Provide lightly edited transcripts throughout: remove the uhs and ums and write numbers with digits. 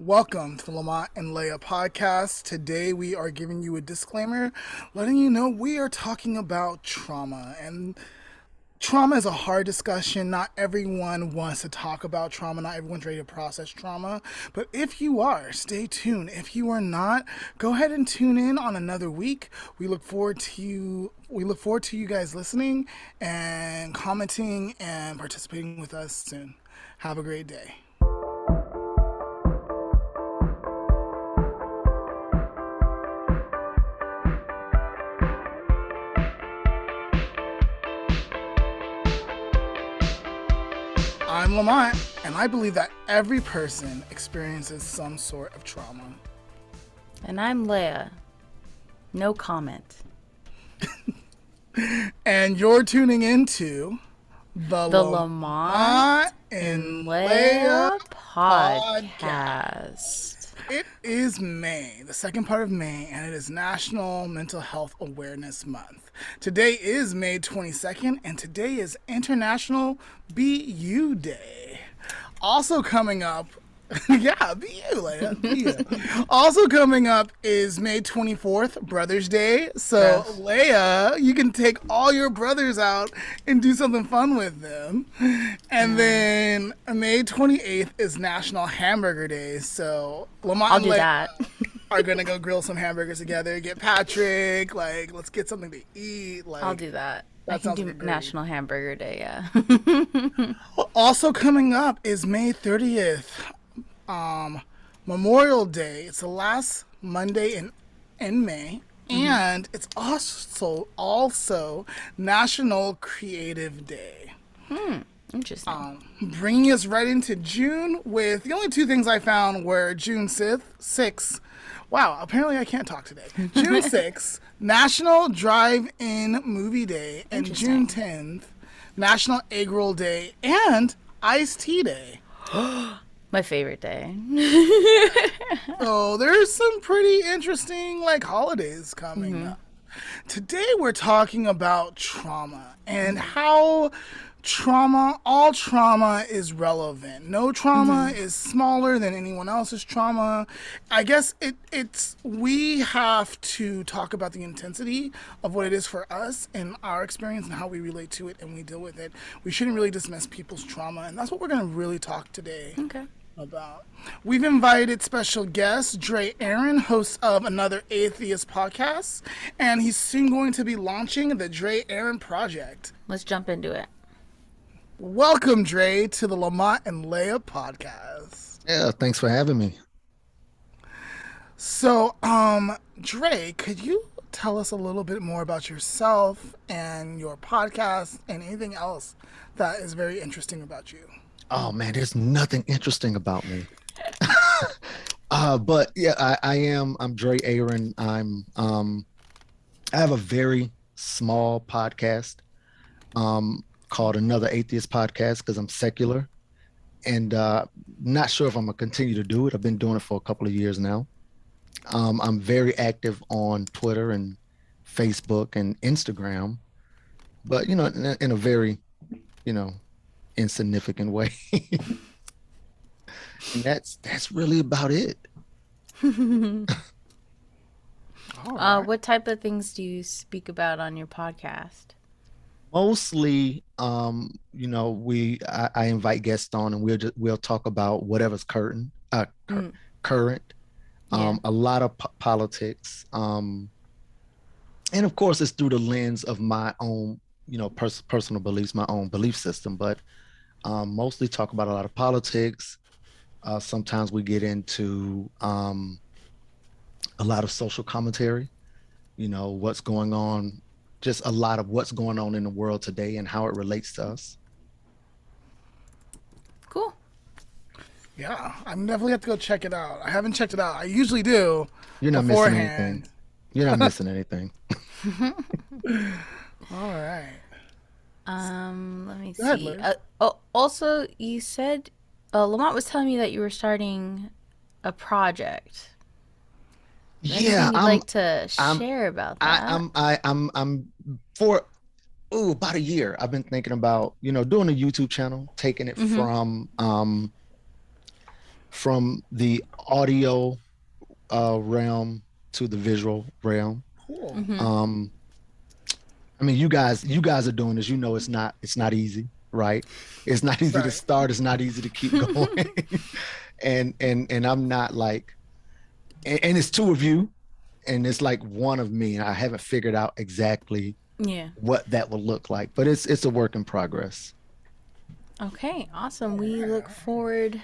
Welcome to the Lamont N Leah Podcast. Today we are giving you a disclaimer, letting you know we are talking about trauma. And trauma is a hard discussion. Not everyone wants to talk about trauma. Not everyone's ready to process trauma. But if you are, stay tuned. If you are not, go ahead and tune in on another week. We look forward to you guys listening and commenting and participating with us soon. Have a great day. I'm Lamont, and I believe that every person experiences some sort of trauma. And I'm Leah. No comment. And you're tuning into the Lamont N Leah Podcast. It is May, the second part of May, and it is National Mental Health Awareness Month. Today is May 22nd, and today is International BU Day. Also coming up, yeah, BU, Leah, BU. Also coming up is May 24th, Brothers Day. So, yes. Leah, you can take all your brothers out and do something fun with them. And then May 28th is National Hamburger Day. So, Lamont I'll and do Leah that. are going to go grill some hamburgers together. Get Patrick, let's get something to eat. I'll do that. I can do National Hamburger Day, yeah. Also coming up is May 30th. Memorial Day. It's the last Monday in May, and it's also National Creative Day. Interesting. Bringing us right into June with the only two things I found were June 6th. Wow, apparently I can't talk today. June 6th, National Drive-In Movie Day, and June 10th, National Egg Roll Day and Iced Tea Day. My favorite day. Oh, there's some pretty interesting holidays coming up. Today we're talking about trauma and how all trauma is relevant. No trauma is smaller than anyone else's trauma. I guess we have to talk about the intensity of what it is for us and our experience and how we relate to it and we deal with it. We shouldn't really dismiss people's trauma, and that's what we're going to really talk today. Okay. About. We've invited special guest Drey Aaron, host of Another Atheist Podcast, and he's soon going to be launching the Drey Aaron Project. Let's jump into it. Welcome, Drey, to the Lamont N Leah Podcast. Yeah, thanks for having me. So, Drey, could you tell us a little bit more about yourself and your podcast and anything else that is very interesting about you? Oh man, there's nothing interesting about me. But yeah, I'm Drey Aaron. I have a very small podcast called Another Atheist Podcast because I'm secular, and not sure if I'm gonna continue to do it. I've been doing it for a couple of years now. I'm very active on Twitter and Facebook and Instagram, but in a very, insignificant way. And that's really about it. What type of things do you speak about on your podcast? Mostly, I invite guests on and we'll talk about whatever's current. A lot of politics. And of course it's through the lens of my own, personal beliefs, my own belief system, but mostly talk about a lot of politics. Sometimes we get into a lot of social commentary, what's going on, just a lot of what's going on in the world today and how it relates to us. Cool. Yeah, I definitely have to go check it out. I haven't checked it out. I usually do. You're not missing anything. You're not missing anything. All right. Let me Go see. ahead, Also, you said Lamont was telling me that you were starting a project. Yeah, I'd like to share about that. I'm for about a year. I've been thinking about doing a YouTube channel, taking it from the audio realm to the visual realm. Cool. Um, I mean, you guys are doing this. You know, it's not easy, right? It's not easy to Right. start. It's not easy to keep going. and I'm not like, and it's two of you, and it's like one of me, and I haven't figured out exactly Yeah. what that will look like, but it's a work in progress. Okay, awesome. We look forward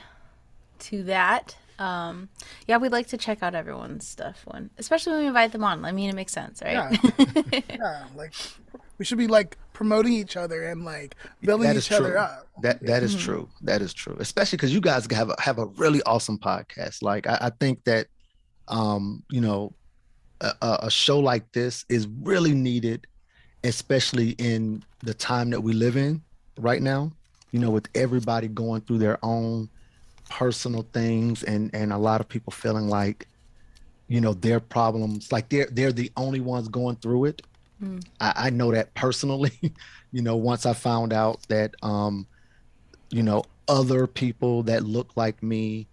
to that. Yeah, we'd like to check out everyone's stuff especially when we invite them on. I mean, it makes sense, right? Yeah. Yeah. Like we should be like promoting each other and like building That is each other true. up. That is true. That is true. Especially because you guys have a really awesome podcast. Like I think that you know, a show like this is really needed, especially in the time that we live in right now. You know, with everybody going through their own personal things, and a lot of people feeling like, you know, their problems, like they're the only ones going through it. I know that personally. You know, once I found out that you know, other people that look like me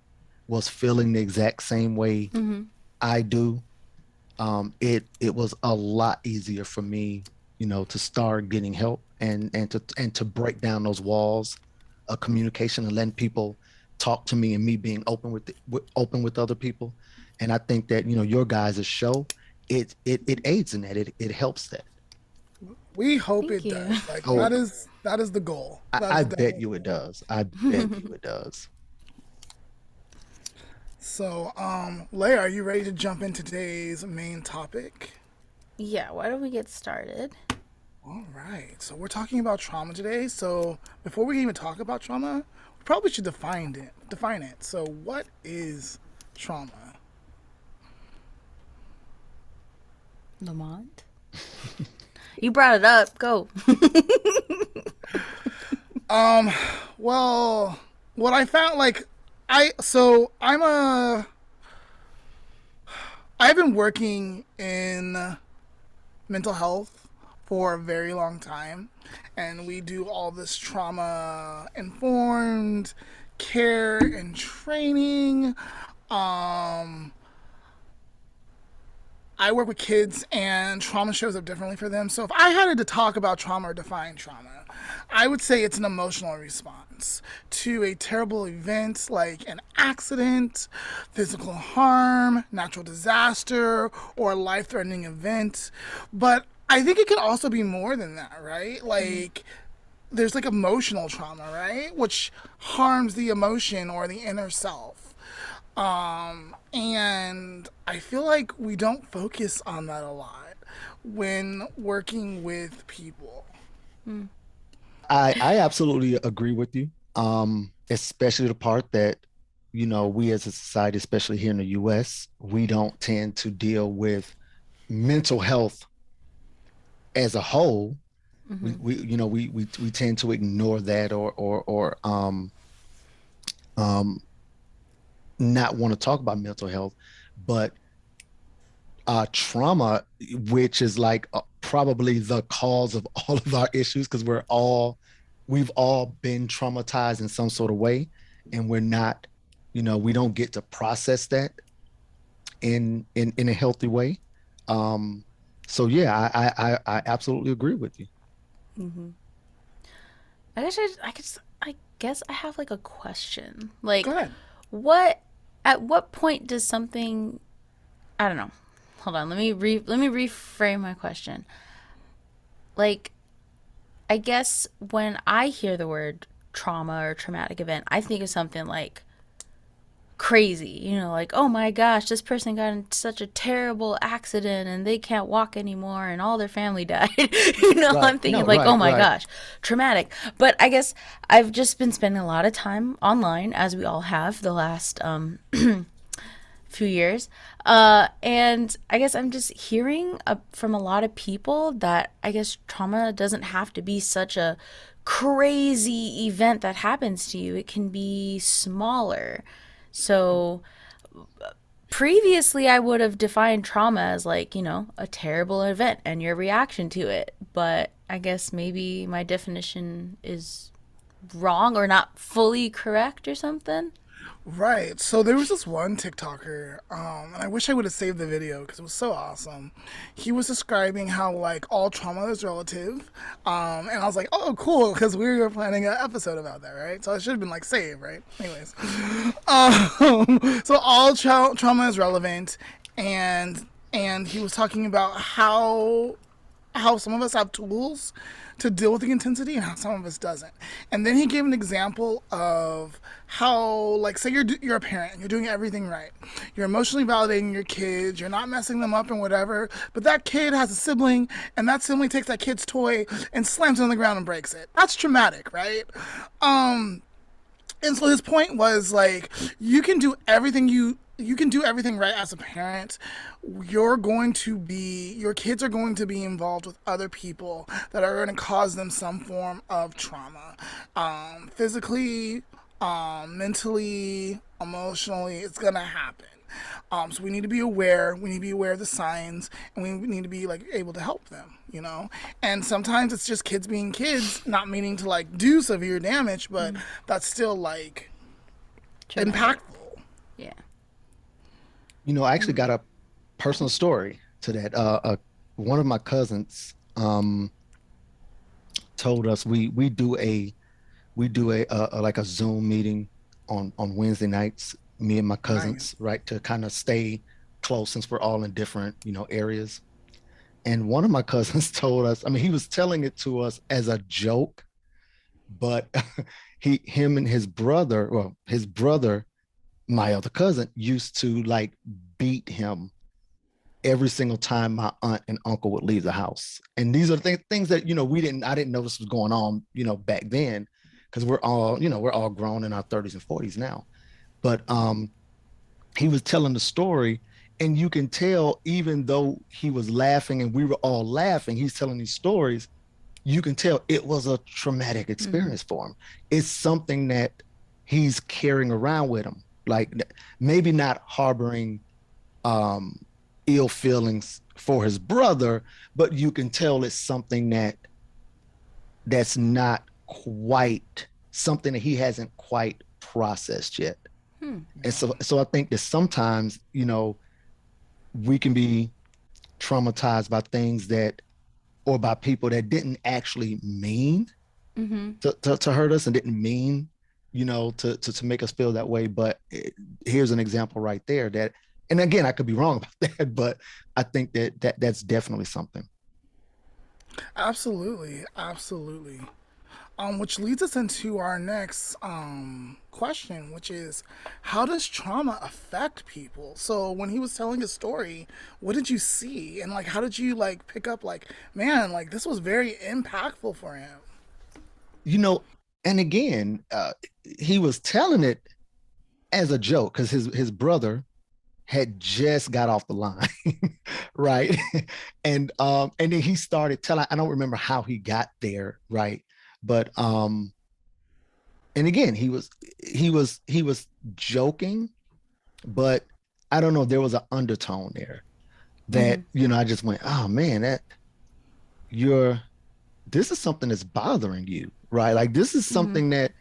was feeling the exact same way I do, it was a lot easier for me, you know, to start getting help and to break down those walls of communication and letting people talk to me, and me being open with other people. And I think that, you know, your guys' show, it aids in that. It helps that. We hope Thank it you. does. Like Oh. that is the goal. That I is bet definitely you the it goal. does. I bet you it does. So, Leia, are you ready to jump into today's main topic? Yeah, why don't we get started? All right. So we're talking about trauma today. So before we even talk about trauma, we probably should define it. So what is trauma? Lamont? You brought it up. Go. Well, what I found, like, I've been working in mental health for a very long time, and we do all this trauma informed care and training. I work with kids, and trauma shows up differently for them. So if I had to talk about trauma or define trauma, I would say it's an emotional response to a terrible event like an accident, physical harm, natural disaster, or a life-threatening event. But I think it can also be more than that, right? Like, there's like emotional trauma, right? Which harms the emotion or the inner self. And I feel like we don't focus on that a lot when working with people. I absolutely agree with you. Especially the part that, you know, we as a society, especially here in the US, we don't tend to deal with mental health as a whole. We you know, we tend to ignore that, or not want to talk about mental health. But trauma, which is like probably the cause of all of our issues, because we've all been traumatized in some sort of way, and we're not, you know, we don't get to process that in a healthy way. So yeah, I absolutely agree with you. I guess I have like a question. Like, Go ahead. at what point does something, I don't know. Hold on, let me reframe my question. Like, I guess when I hear the word trauma or traumatic event, I think of something like crazy, like, oh my gosh, this person got in such a terrible accident and they can't walk anymore and all their family died. Right. I'm thinking No, like, right, oh my right. gosh, traumatic. But I guess I've just been spending a lot of time online, as we all have the last few years. And I guess I'm just hearing from a lot of people that I guess trauma doesn't have to be such a crazy event that happens to you. It can be smaller. So previously I would have defined trauma as like, a terrible event and your reaction to it. But I guess maybe my definition is wrong or not fully correct or something. Right. So there was this one TikToker, and I wish I would have saved the video because it was so awesome. He was describing how like all trauma is relative, and I was like, oh, cool, because we were planning an episode about that, right? So I should have been like saved, right? Anyways, so all trauma is relevant, and he was talking about how some of us have tools to deal with the intensity and how some of us doesn't. And then he gave an example of how, like, say you're a parent and you're doing everything right. You're emotionally validating your kids. You're not messing them up and whatever. But that kid has a sibling, and that sibling takes that kid's toy and slams it on the ground and breaks it. That's traumatic, right? And so his point was like, you can do everything right as a parent. Your kids are going to be involved with other people that are going to cause them some form of trauma, physically, mentally, emotionally. It's gonna happen. So we need to be aware. We need to be aware of the signs, and we need to be like able to help them. And sometimes it's just kids being kids, not meaning to like do severe damage, but that's still like impactful. Yeah. I actually got a personal story to that. One of my cousins told us we do a like a Zoom meeting on Wednesday nights, me and my cousins, right, to kind of stay close since we're all in different areas. And one of my cousins told us, I mean, he was telling it to us as a joke, but him and his brother, my other cousin, used to like beat him every single time my aunt and uncle would leave the house. And these are things that I didn't know this was going on back then, because we're all grown in our 30s and 40s now. But he was telling the story, and you can tell, even though he was laughing and we were all laughing, he's telling these stories, you can tell it was a traumatic experience for him. It's something that he's carrying around with him. Like, maybe not harboring ill feelings for his brother, but you can tell it's something that's not quite something that he hasn't quite processed yet. And so I think that sometimes, we can be traumatized by things or by people that didn't actually mean to hurt us and didn't mean to make us feel that way. But here's an example right there and again, I could be wrong about that, but I think that's definitely something. Absolutely. Which leads us into our next question, which is, how does trauma affect people? So when he was telling his story, what did you see? And like, how did you like pick up like, man, like this was very impactful for him? And again, he was telling it as a joke because his brother had just got off the line, right? And then he started telling. I don't remember how he got there, right? But and again, he was joking, but I don't know. There was an undertone there that I just went, oh man, this is something that's bothering you, right? Like this is something that,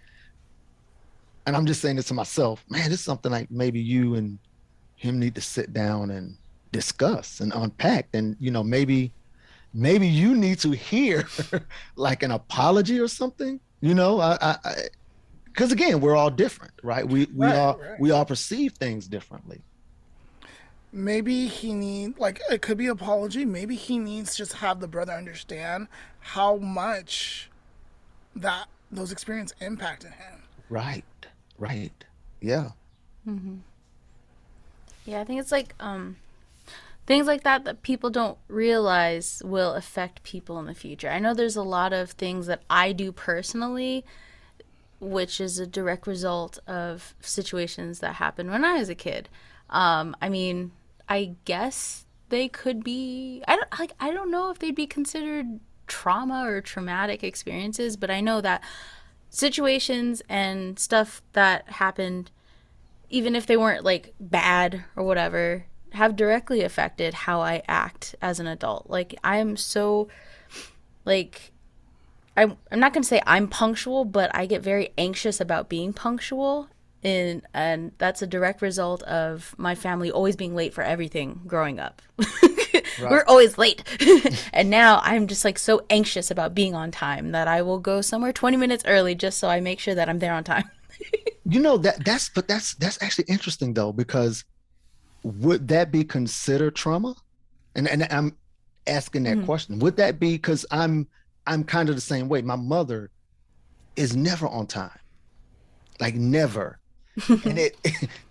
and I'm just saying this to myself, man, this is something like maybe you and him need to sit down and discuss and unpack. And maybe you need to hear like an apology or something, because again, we're all different, right? We all perceive things differently. Maybe he needs, like, it could be apology. Maybe he needs to just have the brother understand how much that those experiences impacted him. Right. Yeah. Yeah, I think it's like things like that people don't realize will affect people in the future. I know there's a lot of things that I do personally, which is a direct result of situations that happened when I was a kid. I mean, I guess they could be, I don't know if they'd be considered trauma or traumatic experiences, but I know that situations and stuff that happened, even if they weren't like bad or whatever, have directly affected how I act as an adult. Like I'm so like, I'm not going to say I'm punctual, but I get very anxious about being punctual and that's a direct result of my family always being late for everything growing up. Right. We're always late. And now I'm just like so anxious about being on time that I will go somewhere 20 minutes early just so I make sure that I'm there on time. You know, that's actually interesting though, because would that be considered trauma? And I'm asking that question. Would that be, because I'm kind of the same way. My mother is never on time. Like never. And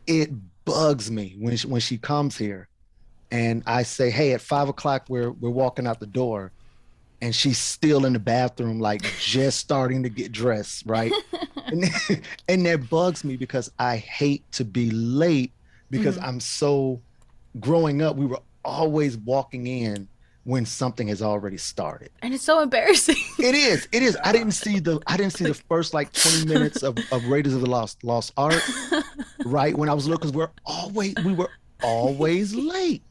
it bugs me when she comes here and I say, hey, at 5 o'clock we're walking out the door, and she's still in the bathroom, like just starting to get dressed, right? And that bugs me because I hate to be late, because I'm so, growing up, we were always walking in when something has already started. And it's so embarrassing. It is. I didn't see the first like 20 minutes of Raiders of the Lost Ark, right? When I was little, because we were always late.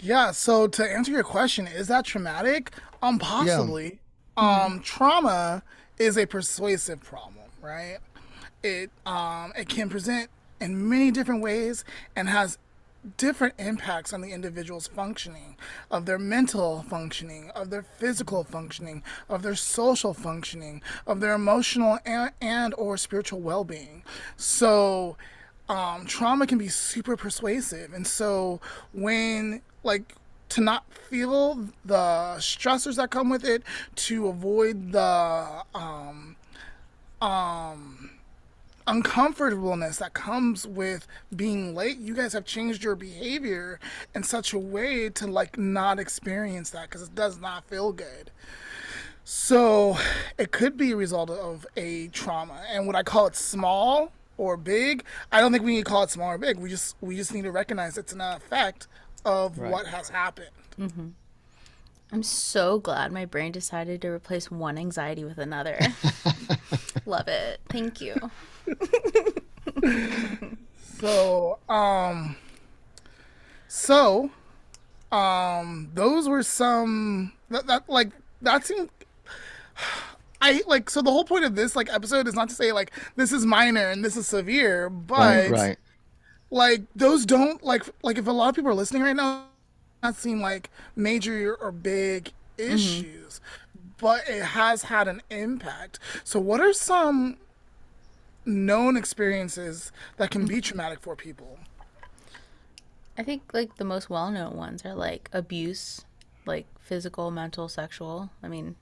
Yeah, so to answer your question, is that traumatic? Possibly. Trauma is a persuasive problem, right? It can present in many different ways and has different impacts on the individual's functioning, of their mental functioning, of their physical functioning, of their social functioning, of their emotional and or spiritual well-being. So trauma can be super persuasive. And so when, like, to not feel the stressors that come with it, to avoid the uncomfortableness that comes with being late, you guys have changed your behavior in such a way to like not experience that, because it does not feel good. So it could be a result of a trauma. And would I call it small or big? I don't think we need to call it small or big. We just need to recognize it's an effect of what has happened. I'm so glad my brain decided to replace one anxiety with another. Love it. Thank you. Those were some that seemed. So the whole point of this like episode is not to say like this is minor and this is severe, but Right. like those don't like if a lot of people are listening right now, not seem like major or big issues, but it has had an impact. So what are some known experiences that can be traumatic for people? I think like the most well-known ones are like abuse, like physical, mental, sexual. I mean,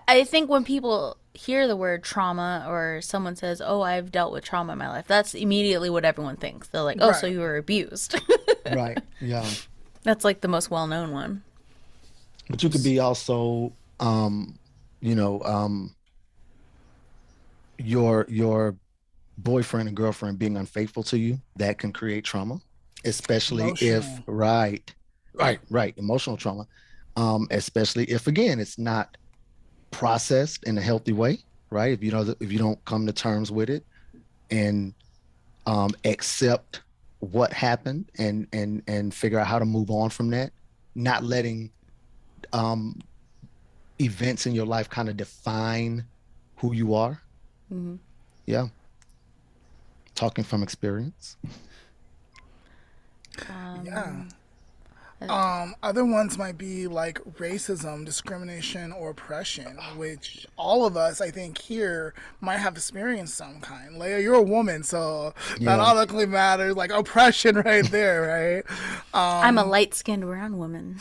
I think when people hear the word trauma or someone says, oh, I've dealt with trauma in my life, that's immediately what everyone thinks. They're like, oh, so you were abused. Right. Yeah. That's like the most well-known one. But you could be also, your boyfriend and girlfriend being unfaithful to you. That can create trauma, especially if emotional trauma, especially if, again, it's not processed in a healthy way, right? If you don't come to terms with it and accept what happened and figure out how to move on from that, not letting events in your life kind of define who you are. Yeah. Talking from experience. Other ones might be like racism, discrimination, or oppression, which all of us, I think, here might have experienced some kind. Leah, you're a woman, so that automatically matters. Like oppression, right there, right? I'm a light-skinned brown woman.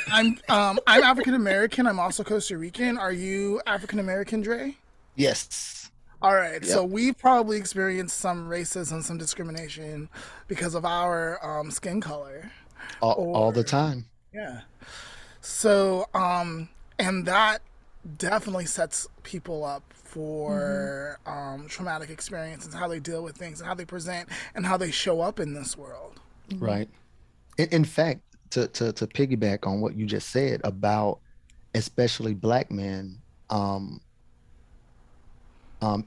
I'm African American. I'm also Costa Rican. Are you African American, Drey? Yes. All right, so we've probably experienced some racism, some discrimination because of our skin color. All the time. Yeah. So, and that definitely sets people up for traumatic experiences, how they deal with things, and how they present, and how they show up in this world. Right. In fact, to piggyback on what you just said about especially Black men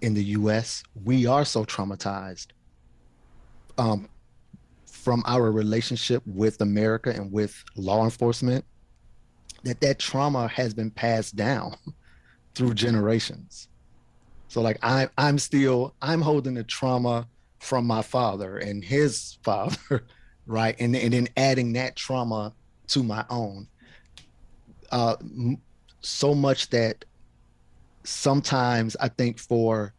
in the U.S., we are so traumatized from our relationship with America and with law enforcement that trauma has been passed down through generations. So like I'm holding the trauma from my father and his father, right? And then adding that trauma to my own. So much that sometimes I think for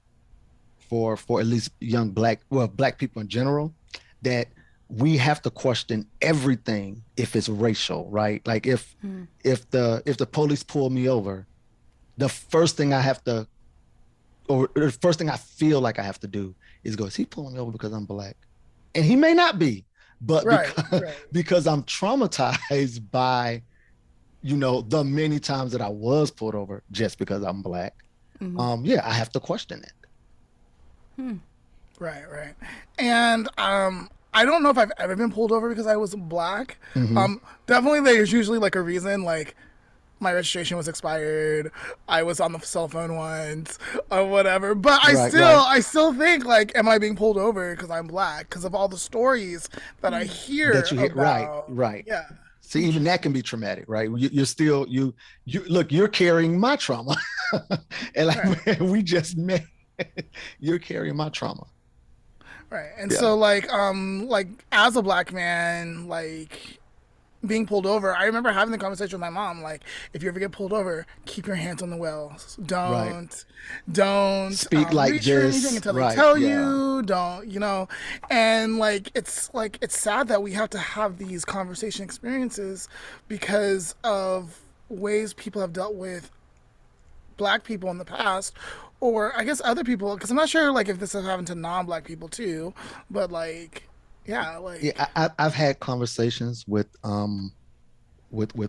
at least young black people in general, that we have to question everything if it's racial, right? Like if the police pull me over, the first thing I have to, or the first thing I feel like I have to do is go, is he pulling me over because I'm black? And he may not be, but because I'm traumatized by, the many times that I was pulled over just because I'm black. I have to question it. Right. And I don't know if I've ever been pulled over because I was black. Definitely there's usually like a reason, like my registration was expired, I was on the cell phone once, or whatever. But I still think, like, am I being pulled over because I'm black? Because of all the stories that I hear about. Right. Yeah. See, even that can be traumatic, right? You're still, look, you're carrying my trauma. And like, man, we just met, you're carrying my trauma. Right. And so like as a black man, like being pulled over, I remember having the conversation with my mom, like, if you ever get pulled over, keep your hands on the wheel. Don't speak like reach this for anything until they tell you. Don't, and like it's sad that we have to have these conversation experiences because of ways people have dealt with black people in the past, or I guess other people, because I'm not sure like if this is happening to non-black people too, but like I've had conversations with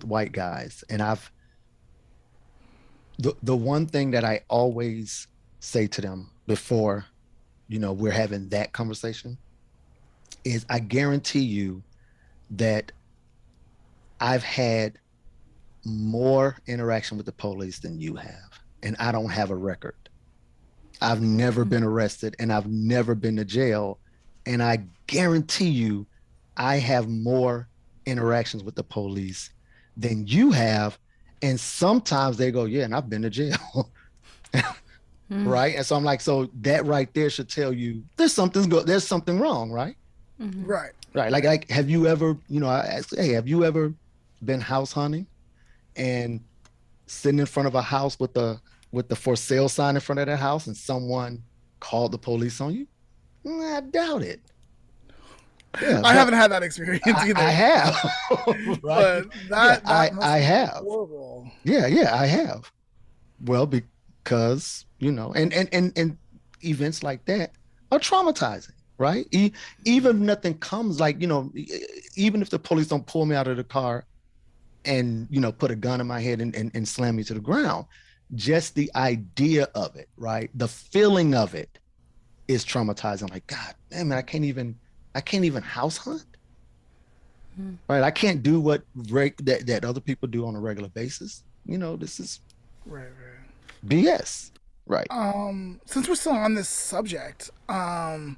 white guys, and the one thing that I always say to them before we're having that conversation is, I guarantee you that I've had more interaction with the police than you have, and I don't have a record. I've never been arrested, and I've never been to jail, and I guarantee you I have more interactions with the police than you have. And sometimes they go, yeah, and I've been to jail. Right. And so I'm like, so that right there should tell you there's something wrong, right? Right. Like, have you ever, I asked, hey, have you ever been house hunting and sitting in front of a house with the for sale sign in front of that house, and someone called the police on you? I doubt it. Yeah, I haven't had that experience either. I have. Right? But I have. Horrible. Yeah, I have. Well, because, and events like that are traumatizing, right? Even if nothing comes, like, even if the police don't pull me out of the car and, put a gun in my head and slam me to the ground, just the idea of it, right? The feeling of it is traumatizing. Like, God damn it, I can't even house hunt. Right? I can't do what that other people do on a regular basis. This is right. BS. Right. Since we're still on this subject, a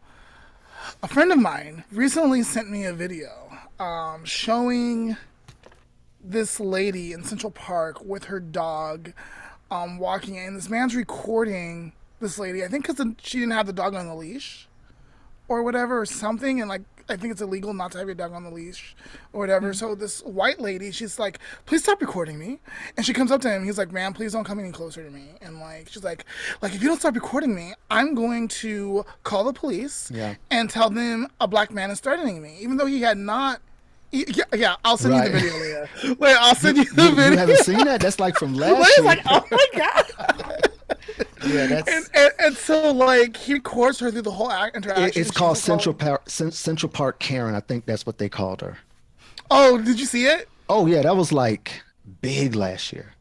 friend of mine recently sent me a video showing this lady in Central Park with her dog walking in. This man's recording this lady, I think because she didn't have the dog on the leash or whatever, or something, and like I think it's illegal not to have your dog on the leash or whatever. So this white lady, she's like, please stop recording me. And she comes up to him, he's like, ma'am, please don't come any closer to me. And like she's like if you don't stop recording me, I'm going to call the police and tell them a black man is threatening me, even though he had not. Yeah, I'll send you the video, Leah. Wait, I'll send you the video. You haven't seen that? That's like from last year. Like, oh my God. Yeah, that's and so like he records her through the whole interaction. It's called Central Park Karen. I think that's what they called her. Oh, did you see it? Oh yeah, that was like big last year.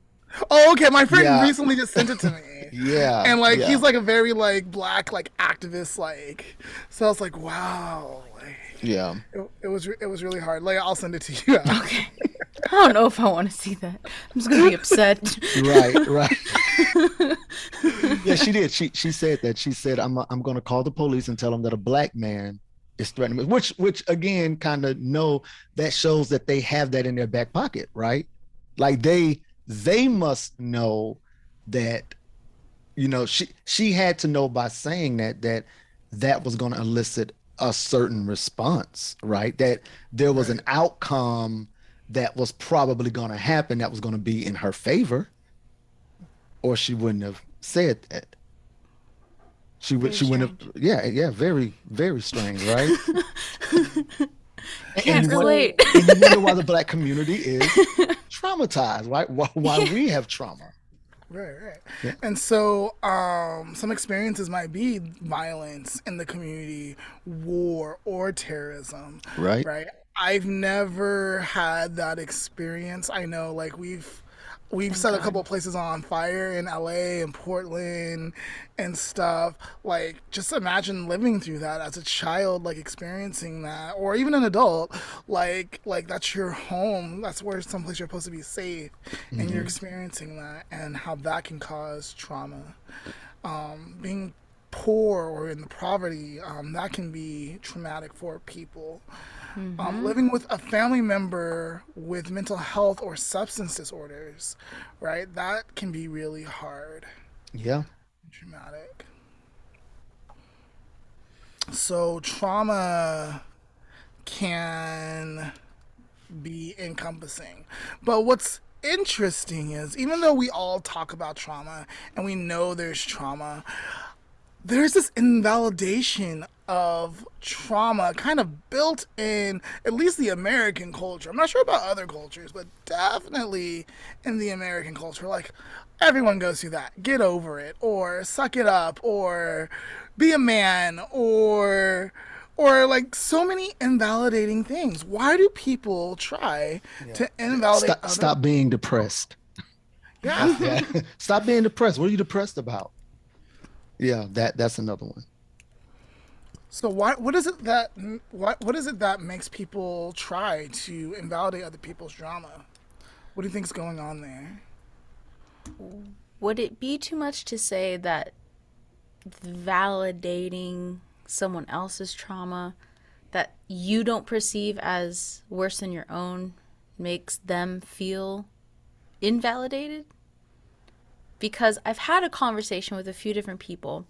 Oh, okay. My friend recently just sent it to me. Yeah. And like he's like a very like black like activist like. So I was like, wow. Like, yeah. It was really hard. Like I'll send it to you. Okay. I don't know if I want to see that. I'm just gonna be upset. Right. Yeah, she did. She said that. She said, I'm going to call the police and tell them that a black man is threatening me. Which again, kind of that shows that they have that in their back pocket, right? Like they must know that She had to know by saying that was going to elicit a certain response, right? That there was an Right. outcome that was probably going to happen that was going to be in her favor, or she wouldn't have said that. Very She wouldn't strange. have. Yeah, yeah, very very strange, right? And Can't you want relate. So and you wonder why the black community is traumatized, right? Why Yeah. we have trauma. right, right. Yeah, And so some experiences might be violence in the community, war, or terrorism, right. right? I've never had that experience. I know, like we've Thank set a God. couple of places on fire in LA and Portland and stuff. Like, just imagine living through that as a child, like experiencing that, or even an adult. Like that's your home. That's where someplace you're supposed to be safe, and you're Hmm. experiencing that, and how that can cause trauma. Being poor or in the poverty, that can be traumatic for people. Mm-hmm. Living with a family member with mental health or substance disorders, right? That can be really hard, Yeah. traumatic. So trauma can be encompassing. But what's interesting is even though we all talk about trauma and we know there's trauma, there's this invalidation of trauma kind of built in at least the American culture. I'm not sure about other cultures, but definitely in the American culture. Like, everyone goes through that. Get over it, or suck it up, or be a man, or like so many invalidating things. Why do people try Yeah. to invalidate other? Stop being depressed. Yeah. Yeah. Stop being depressed. What are you depressed about? Yeah, that's another one. So why? What is it that? What is it that makes people try to invalidate other people's drama? What do you think's going on there? Would it be too much to say that validating someone else's trauma that you don't perceive as worse than your own makes them feel invalidated? Because I've had a conversation with a few different people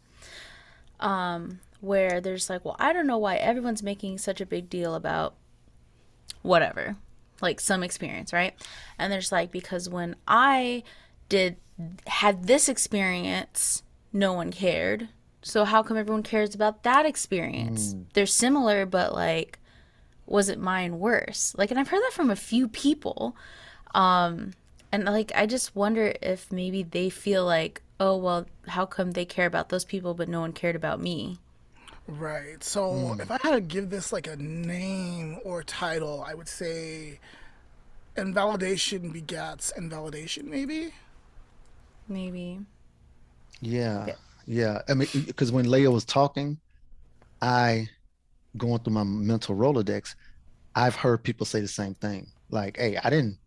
where there's like, well, I don't know why everyone's making such a big deal about whatever, like some experience, right? And there's like, because when I did had this experience, no one cared. So how come everyone cares about that experience? Mm, They're similar, but like, was it mine worse? Like, and I've heard that from a few people. And like, I just wonder if maybe they feel like, oh, well, how come they care about those people, but no one cared about me? Right. So mm. if I had to give this like a name or title, I would say invalidation begats invalidation. Maybe. Maybe. Yeah. Yeah. Yeah. I mean, because when Leah was talking, I going through my mental Rolodex, I've heard people say the same thing. Like, hey, I didn't,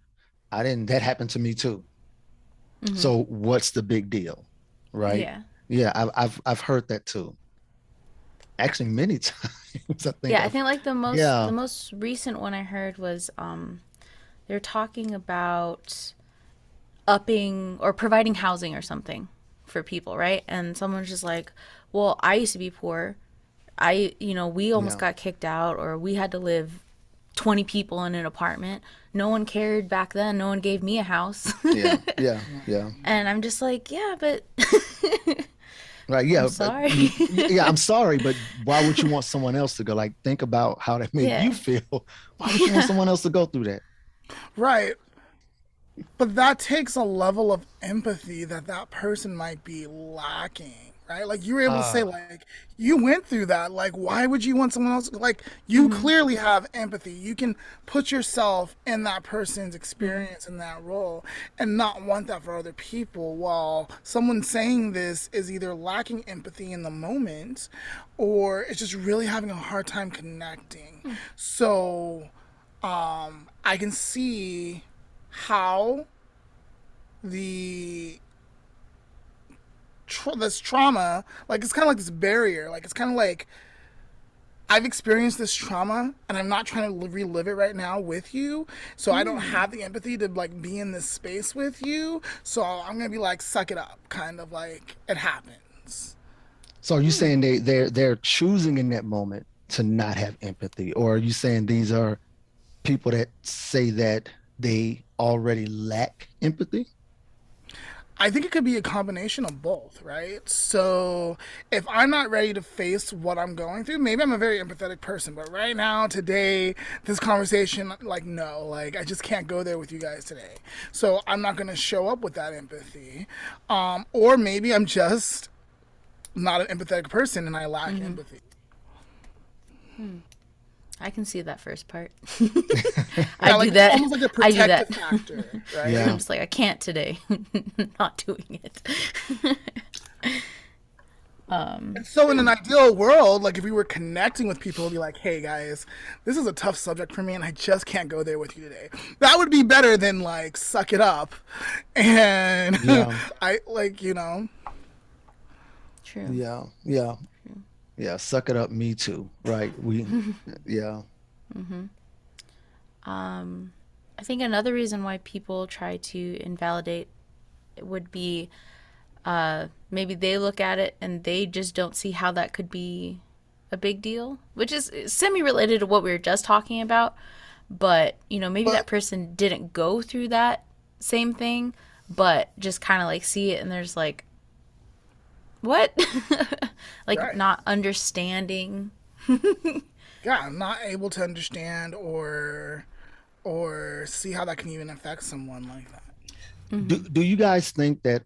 that happened to me too. Mm-hmm. So what's the big deal? Right? Yeah. Yeah, I've heard that too. Actually, many times I think Yeah, I I've, think like yeah, the most recent one I heard was they're talking about upping or providing housing or something for people, right? And someone's just like, "Well, I used to be poor. We almost yeah, got kicked out or we had to live 20 people in an apartment. No one cared back then. No one gave me a house." yeah, yeah, yeah. And I'm just like, "Yeah, but Right. I'm Yeah. But sorry." yeah, I'm sorry, but why would you want someone else to go? Like, think about how that made you Yeah. feel. Why would you want someone else to go through that? Right. But that takes a level of empathy that that person might be lacking, right? Like you were able to say, Uh, like you went through that. Like, why would you want someone else? Like you Hmm. clearly have empathy. You can put yourself in that person's Hmm. experience in that role, and not want that for other people. While someone saying this is either lacking empathy in the moment, or it's just really having a hard time connecting. So I can see how the this trauma, like it's kind of like this barrier, like it's kind of like I've experienced this trauma and I'm not trying to relive it right now with you. So I don't have the empathy to like be in this space with you. So I'm going to be like, suck it up, kind of like it happens. So are you saying they're choosing in that moment to not have empathy? Or are you saying these are people that say that they already lack empathy? I think it could be a combination of both, right? So if I'm not ready to face what I'm going through, maybe I'm a very empathetic person, but right now, today, this conversation, like, no, like, I just can't go there with you guys today. So I'm not going to show up with that empathy. Or maybe I'm just not an empathetic person and I lack empathy. I can see that first part. Yeah, I like, do that. Almost like a I do protective that. factor, right? Yeah. I'm just like, I can't today. Not doing it. So in an ideal world, like if we were connecting with people, it'd be like, hey guys, this is a tough subject for me and I just can't go there with you today. That would be better than like suck it up and Yeah. I like, you know. True. Yeah, suck it up, me too. Right. Yeah. I think another reason why people try to invalidate would be maybe they look at it and they just don't see how that could be a big deal, which is semi-related to what we were just talking about. But, you know, maybe that person didn't go through that same thing, but just kind of like see it and there's like, what? Like Right. not understanding. Yeah, I'm not able to understand or see how that can even affect someone like that. Do you guys think that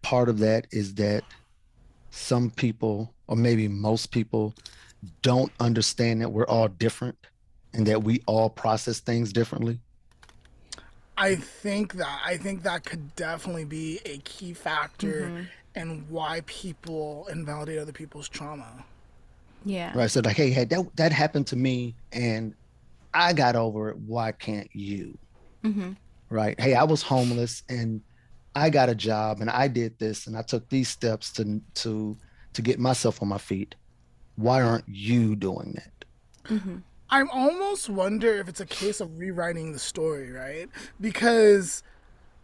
part of that is that some people, or maybe most people, don't understand that we're all different and that we all process things differently? I think that could definitely be a key factor in why people invalidate other people's trauma. Yeah. Right. So like, hey, that happened to me and I got over it. Why can't you? Right. Hey, I was homeless and I got a job and I did this and I took these steps to get myself on my feet. Why aren't you doing that? I almost wonder if it's a case of rewriting the story, right? Because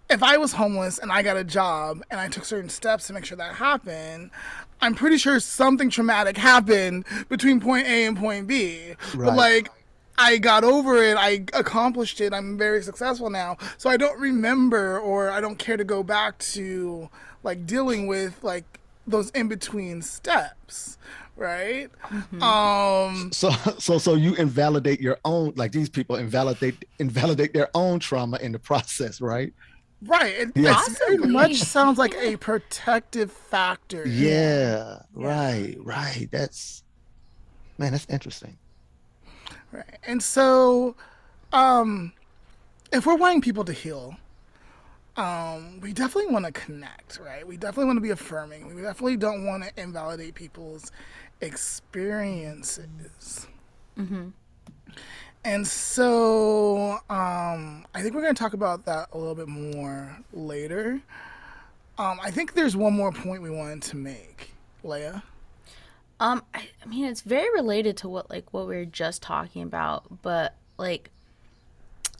if I was homeless and I got a job and I took certain steps to make sure that happened, I'm pretty sure something traumatic happened between point A and point B. But Right. like, I got over it, I accomplished it, I'm very successful now. So I don't remember or I don't care to go back to like dealing with like those in-between steps, right? So you invalidate your own, like these people invalidate their own trauma in the process, right? Right. It Yes. very Possibly. much sounds like a protective factor. Yeah. Right. That's interesting. Right. And so, if we're wanting people to heal, we definitely want to connect, right? We definitely want to be affirming. We definitely don't want to invalidate people's experiences. And so, I think we're going to talk about that a little bit more later. I think there's one more point we wanted to make, Leah. I mean, it's very related to what we were just talking about, but like,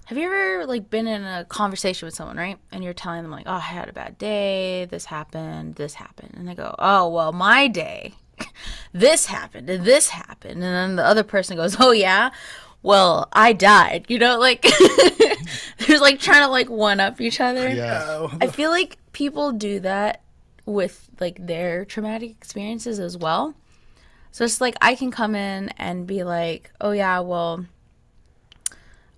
have you ever like been in a conversation with someone, right? And you're telling them like, oh, I had a bad day, this happened, and they go, oh, well, my day, this happened, and this happened, and then the other person goes, oh yeah, well, I died, you know, like, there's like trying to like one up each other. Yeah. I feel like people do that with like their traumatic experiences as well. So it's like I can come in and be like, oh yeah, well,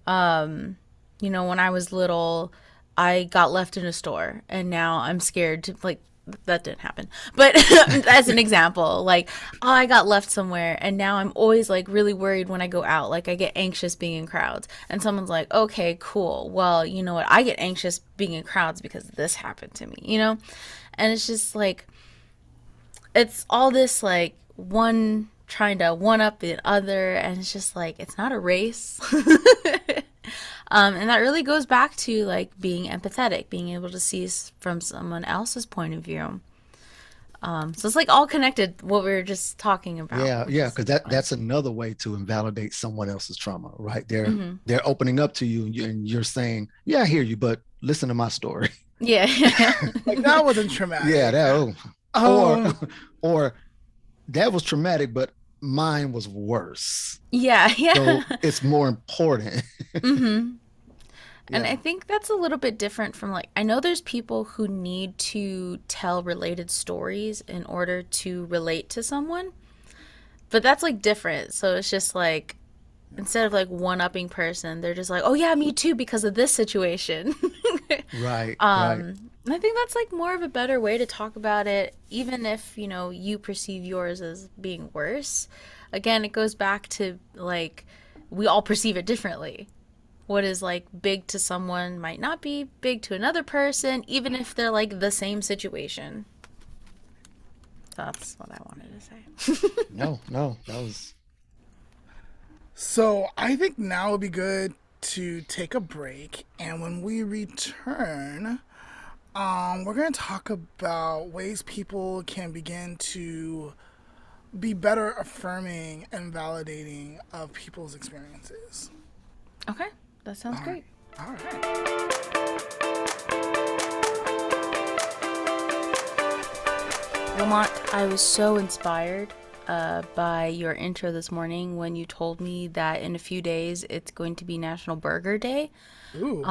you know, when I was little, I got left in a store and now I'm scared to like, that didn't happen. But as an example, like, oh, I got left somewhere and now I'm always like really worried when I go out. Like I get anxious being in crowds and someone's like, okay, cool. Well, you know what? I get anxious being in crowds because this happened to me, you know? And it's just like, it's all this like one trying to one up the other. And it's just like, it's not a race. And that really goes back to like being empathetic, being able to see from someone else's point of view. So it's like all connected, what we were just talking about. Yeah, because that's another way to invalidate someone else's trauma, right? They're opening up to you, and you're saying, "Yeah, I hear you, but listen to my story." Yeah. Like, that wasn't traumatic. Yeah, or that was traumatic, but mine was worse. Yeah. So it's more important. And I think that's a little bit different from, like, I know there's people who need to tell related stories in order to relate to someone, but that's like different. So it's just like, instead of like one-upping person, they're just like, oh yeah, me too, because of this situation. Right. I think that's like more of a better way to talk about it, even if, you know, you perceive yours as being worse. Again, it goes back to, like, we all perceive it differently. What is like big to someone might not be big to another person, even if they're like the same situation. That's what I wanted to say. No, that was. So I think now would be good to take a break, and when we return, we're going to talk about ways people can begin to be better affirming and validating of people's experiences. Okay, that sounds great. All right. Lamont, I was so inspired by your intro this morning when you told me that in a few days it's going to be National Burger Day. Ooh.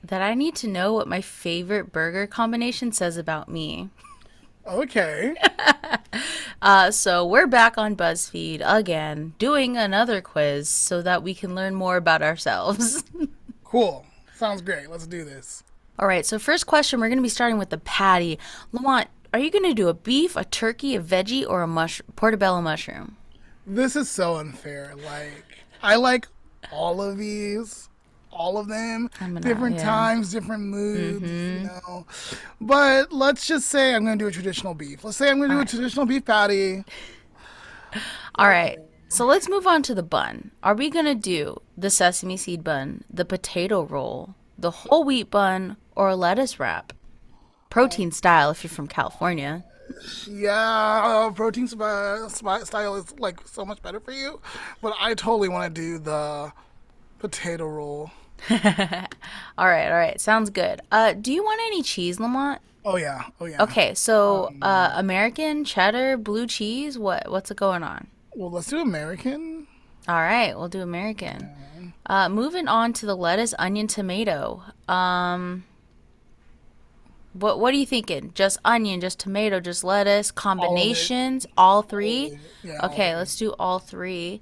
That I need to know what my favorite burger combination says about me. Okay. So we're back on Buzzfeed again, doing another quiz so that we can learn more about ourselves. Cool. Sounds great. Let's do this. All right, so first question, we're going to be starting with the patty. Lamont, are you going to do a beef, a turkey, a veggie, or a portobello mushroom? This is so unfair. Like, I like all of these, all of them, different times, different moods, you know. But let's just say I'm going to do a traditional beef. Let's say I'm going to do a traditional beef patty. All right, so let's move on to the bun. Are we going to do the sesame seed bun, the potato roll, the whole wheat bun, or a lettuce wrap? Protein style if you're from California. Yeah, protein style is like so much better for you, but I totally want to do the potato roll. All right, sounds good. Do you want any cheese, Lamont? Oh yeah. Okay, so American, cheddar, blue cheese, what's it going on? Well, let's do American. All right, we'll do American. Moving on to the lettuce, onion, tomato. What are you thinking? Just onion, just tomato, just lettuce, combinations, all three? Yeah, okay, let's do all three.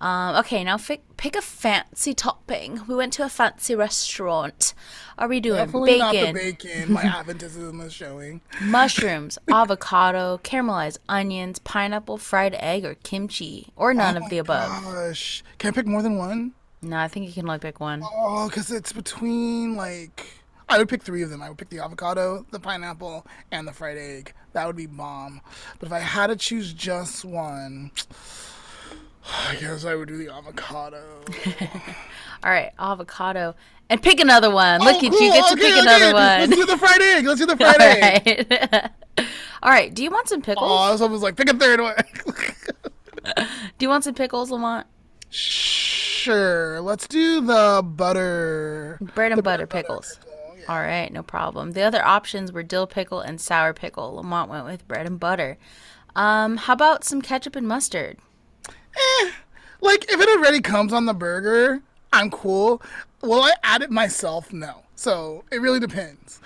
Okay, now pick a fancy topping. We went to a fancy restaurant. Are we doing definitely bacon? Not the bacon. My Adventism is showing. Mushrooms, avocado, caramelized onions, pineapple, fried egg, or kimchi, or none of the above. Gosh, can I pick more than one? No, I think you can only pick one. Oh, because it's between, like, I would pick three of them. I would pick the avocado, the pineapple, and the fried egg. That would be bomb. But if I had to choose just one, I guess I would do the avocado. All right, avocado. And pick another one. Look at cool. you. Get to pick another one. Let's do the fried egg. Let's do the fried egg. Right. All right, do you want some pickles? Oh, someone's like, pick a third one. Do you want some pickles, Lamont? Sure. Let's do the butter. Bread and butter pickles. Yeah. All right, no problem. The other options were dill pickle and sour pickle. Lamont went with bread and butter. How about some ketchup and mustard? Like, if it already comes on the burger, I'm cool. Will I add it myself? No. So, it really depends.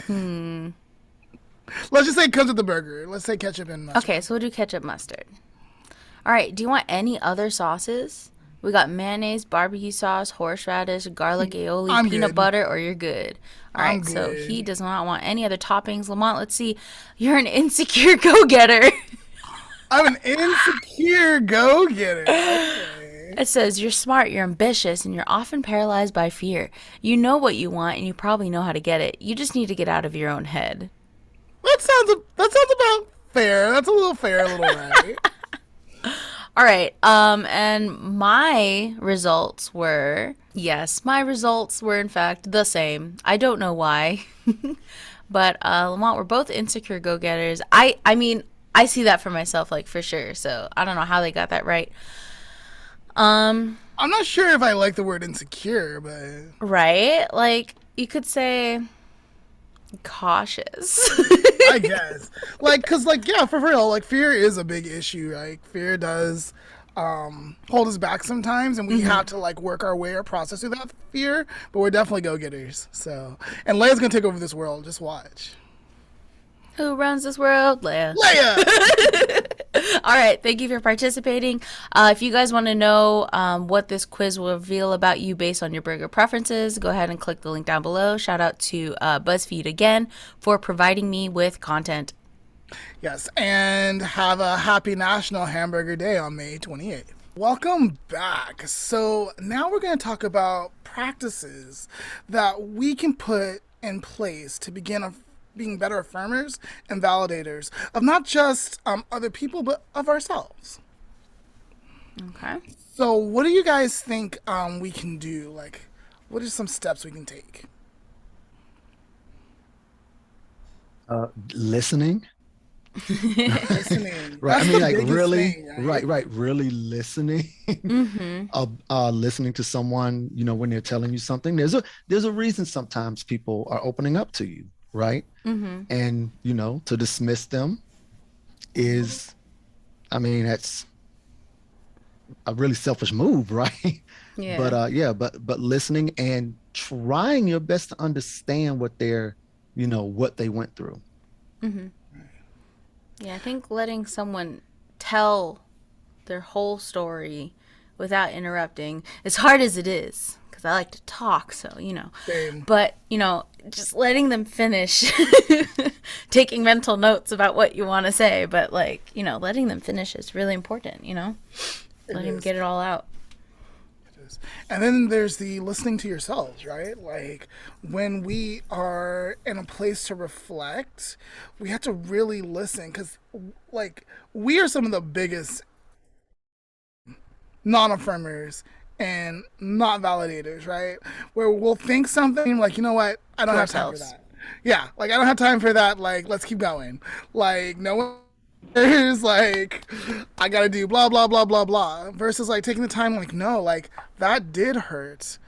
Let's just say it comes with the burger. Let's say ketchup and mustard. Okay, so we'll do ketchup mustard. All right, do you want any other sauces? We got mayonnaise, barbecue sauce, horseradish, garlic aioli, peanut butter, or you're good. All right, so he does not want any other toppings. Lamont, let's see. You're an insecure go-getter. I'm an insecure go-getter. Okay. It says, you're smart, you're ambitious, and you're often paralyzed by fear. You know what you want, and you probably know how to get it. You just need to get out of your own head. That sounds about fair. That's a little fair, a little right. All right, and my results were in fact the same. I don't know why. But Lamont, we're both insecure go-getters. I mean, I see that for myself, like, for sure. So I don't know how they got that right. I'm not sure if I like the word insecure, but Right? Like, you could say cautious. I guess. Like, cause like, yeah, for real, like fear is a big issue. Like fear does hold us back sometimes, and we have to like work our way or process through that fear, but we're definitely go-getters. So, and Leia's gonna take over this world. Just watch. Who runs this world? Leah. Leia! All right. Thank you for participating. If you guys want to know what this quiz will reveal about you based on your burger preferences, go ahead and click the link down below. Shout out to Buzzfeed again for providing me with content. Yes, and have a happy National Hamburger Day on May 28th. Welcome back. So now we're going to talk about practices that we can put in place to begin being better affirmers and validators of not just other people, but of ourselves. Okay. So what do you guys think we can do? Like, what are some steps we can take? Listening. Listening. Right. That's I mean, the like biggest really, thing, right. Really listening. Listening to someone, when they're telling you something. There's a reason sometimes people are opening up to you, right? And to dismiss them is, I mean, that's a really selfish move, right? Yeah. But listening and trying your best to understand what what they went through. Yeah, I think letting someone tell their whole story without interrupting, as hard as it is, because I like to talk, so, Same. but, just letting them finish, taking mental notes about what you want to say, but, like, letting them finish is really important, letting them get it all out. And then there's the listening to yourselves, right? Like when we are in a place to reflect, we have to really listen because, like, we are some of the biggest non-affirmers and not validators, right? Where we'll think something like, you know what, I don't have time for that. Yeah, like I don't have time for that. Like, let's keep going. Like, no one. There's like, I gotta do blah blah blah blah blah versus like taking the time like, no, like that did hurt,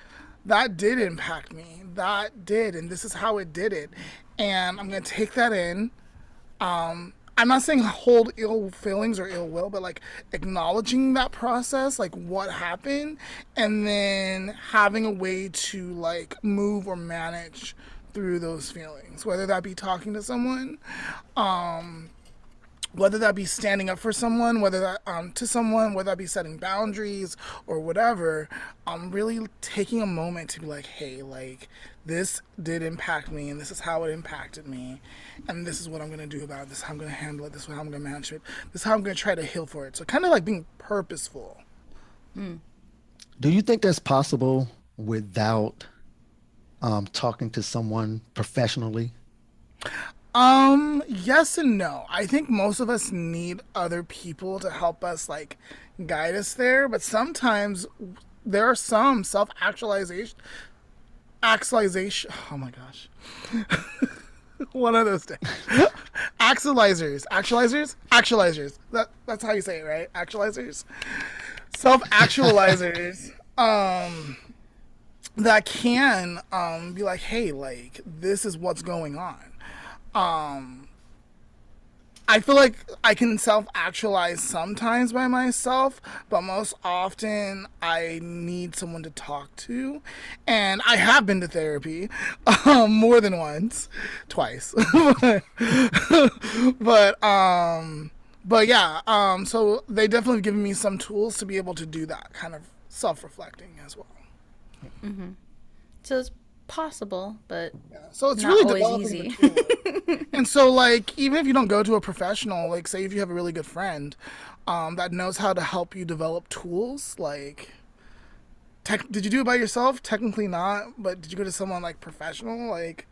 that did impact me, that did, and this is how it did it, and I'm gonna take that in. I'm not saying hold ill feelings or ill will, but like acknowledging that process, like what happened, and then having a way to like move or manage through those feelings, whether that be talking to someone, whether that be standing up for someone, whether that to someone, whether that be setting boundaries or whatever. Really taking a moment to be like, hey, like this did impact me, and this is how it impacted me, and this is what I'm gonna do about it. This is how I'm gonna handle it. This is how I'm gonna manage it. This is how I'm gonna try to heal for it. So kind of like being purposeful. Do you think that's possible without talking to someone professionally? Yes and no. I think most of us need other people to help us like guide us there, but sometimes there are some actualization. Oh my gosh. One of those days. Actualizers. That's how you say it, right? Actualizers. Self-actualizers. That can be like, hey, like this is what's going on. I feel like I can self-actualize sometimes by myself, but most often I need someone to talk to. And I have been to therapy more than once, twice. but yeah, so they definitely have given me some tools to be able to do that kind of self-reflecting as well. So it's possible, but so it's not really always developing easy. the tool. And so like even if you don't go to a professional, like say if you have a really good friend that knows how to help you develop tools, like did you do it by yourself? Technically not, but did you go to someone like professional? Like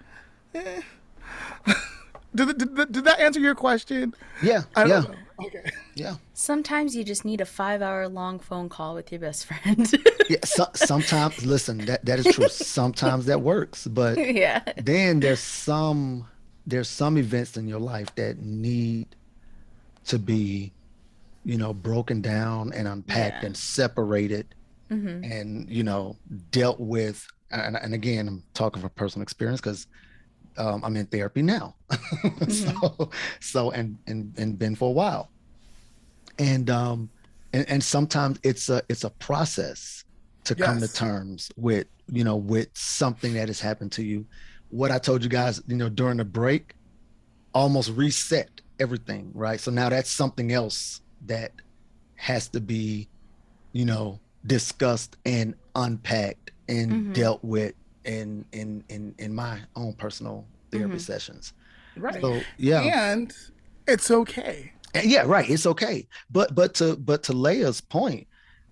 did that answer your question? Yeah. I don't know. Okay. Yeah. Sometimes you just need a 5-hour long phone call with your best friend. Yeah. Sometimes, listen, that is true. Sometimes that works, but Yeah. then there's some there's some events in your life that need to be, broken down and unpacked Yeah. and separated and, dealt with. And again, I'm talking from personal experience because I'm in therapy now. And been for a while. And sometimes it's a process to come to Yes. terms with, with something that has happened to you. What I told you guys, during the break, almost reset everything, right? So now that's something else that has to be, discussed and unpacked and dealt with in my own personal therapy sessions. Right. So yeah. And it's okay. Yeah, right. It's okay. But to Leah's point,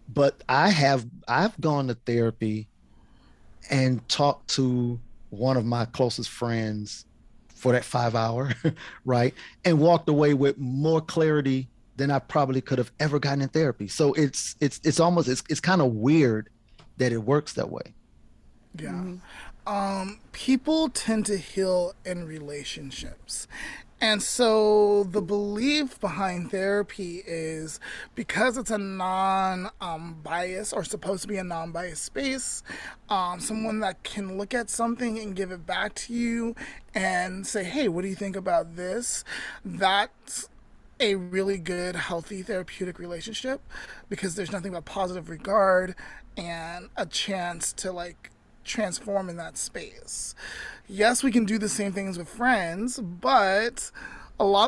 but I've gone to therapy and talked to one of my closest friends for that 5 hour, right? And walked away with more clarity than I probably could have ever gotten in therapy. So it's almost it's kind of weird that it works that way. Yeah. People tend to heal in relationships. And so the belief behind therapy is because it's a non-bias or supposed to be a non-biased space, someone that can look at something and give it back to you and say, hey, what do you think about this? That's a really good, healthy, therapeutic relationship because there's nothing but positive regard and a chance to like transform in that space. Yes, we can do the same things with friends, but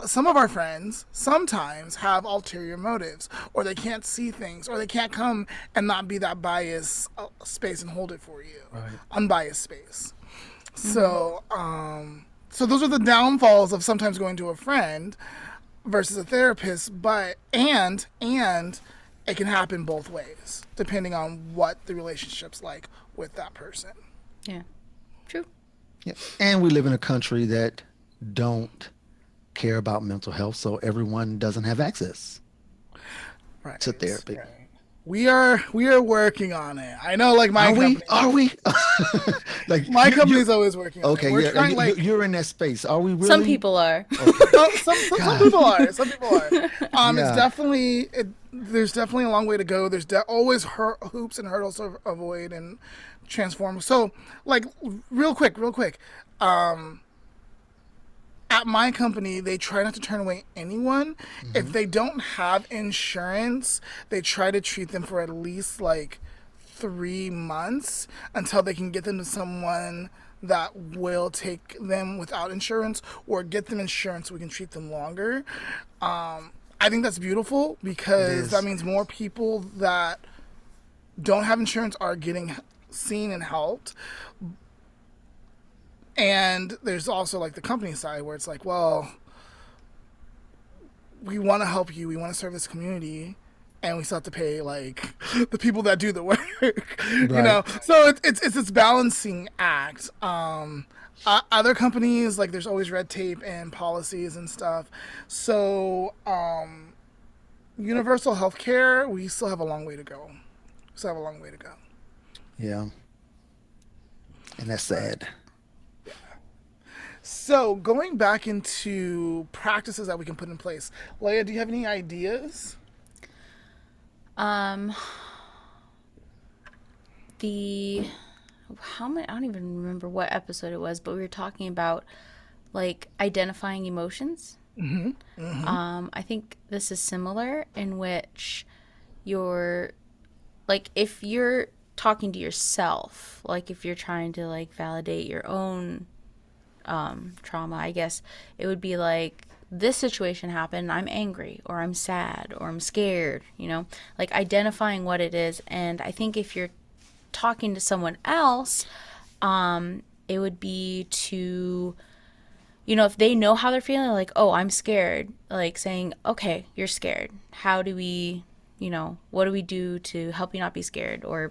some of our friends sometimes have ulterior motives, or they can't see things, or they can't come and not be that biased space and hold it for you, Right. Unbiased space. So, so those are the downfalls of sometimes going to a friend versus a therapist. But and it can happen both ways depending on what the relationship's like with that person. Yeah. True. Yeah. And we live in a country that don't care about mental health, so everyone doesn't have access Right. to therapy. Right. We are working on it. I know, like my company. Are we? Like My company's always working on okay, it. We're yeah, trying, like, you're in that space. Are we really? Some people are. some people are. Some people are. Yeah. It's definitely there's definitely a long way to go. There's always hoops and hurdles to avoid and transform. So, like, real quick. At my company, they try not to turn away anyone. If they don't have insurance, they try to treat them for at least like 3 months until they can get them to someone that will take them without insurance or get them insurance so we can treat them longer. I think that's beautiful because that means more people that don't have insurance are getting seen and helped. And there's also like the company side where it's like, well, we want to help you, we want to serve this community, and we still have to pay like the people that do the work, you know. So it's this balancing act. Other companies, like, there's always red tape and policies and stuff. So universal health care, we still have a long way to go. Yeah. And that's sad. So going back into practices that we can put in place, Leah, do you have any ideas? I don't even remember what episode it was, but we were talking about like identifying emotions. I think this is similar in which you're like, if you're talking to yourself, like if you're trying to like validate your own trauma, I guess it would be like, this situation happened, I'm angry, or I'm sad, or I'm scared, like identifying what it is. And I think if you're talking to someone else, it would be to, if they know how they're feeling, like, oh, I'm scared, like saying, okay, you're scared. How do we, what do we do to help you not be scared? Or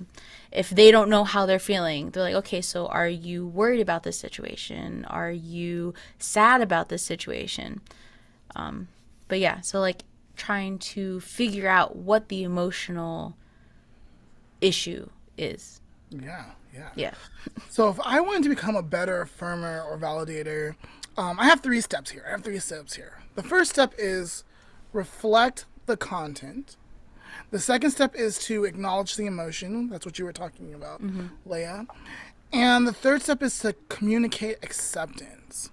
if they don't know how they're feeling, they're like, okay, so are you worried about this situation? Are you sad about this situation? But yeah, so like trying to figure out what the emotional issue is. Yeah. Yeah. So if I wanted to become a better affirmer or validator, I have 3 steps here. The first step is reflect the content. The second step is to acknowledge the emotion. That's what you were talking about, Leah. And the third step is to communicate acceptance.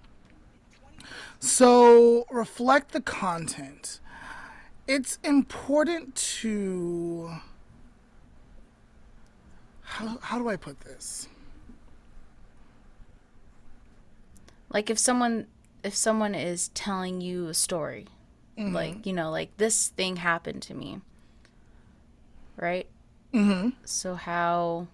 So reflect the content. It's important to... How do I put this? Like if someone is telling you a story, like, you know, like this thing happened to me, right? So how...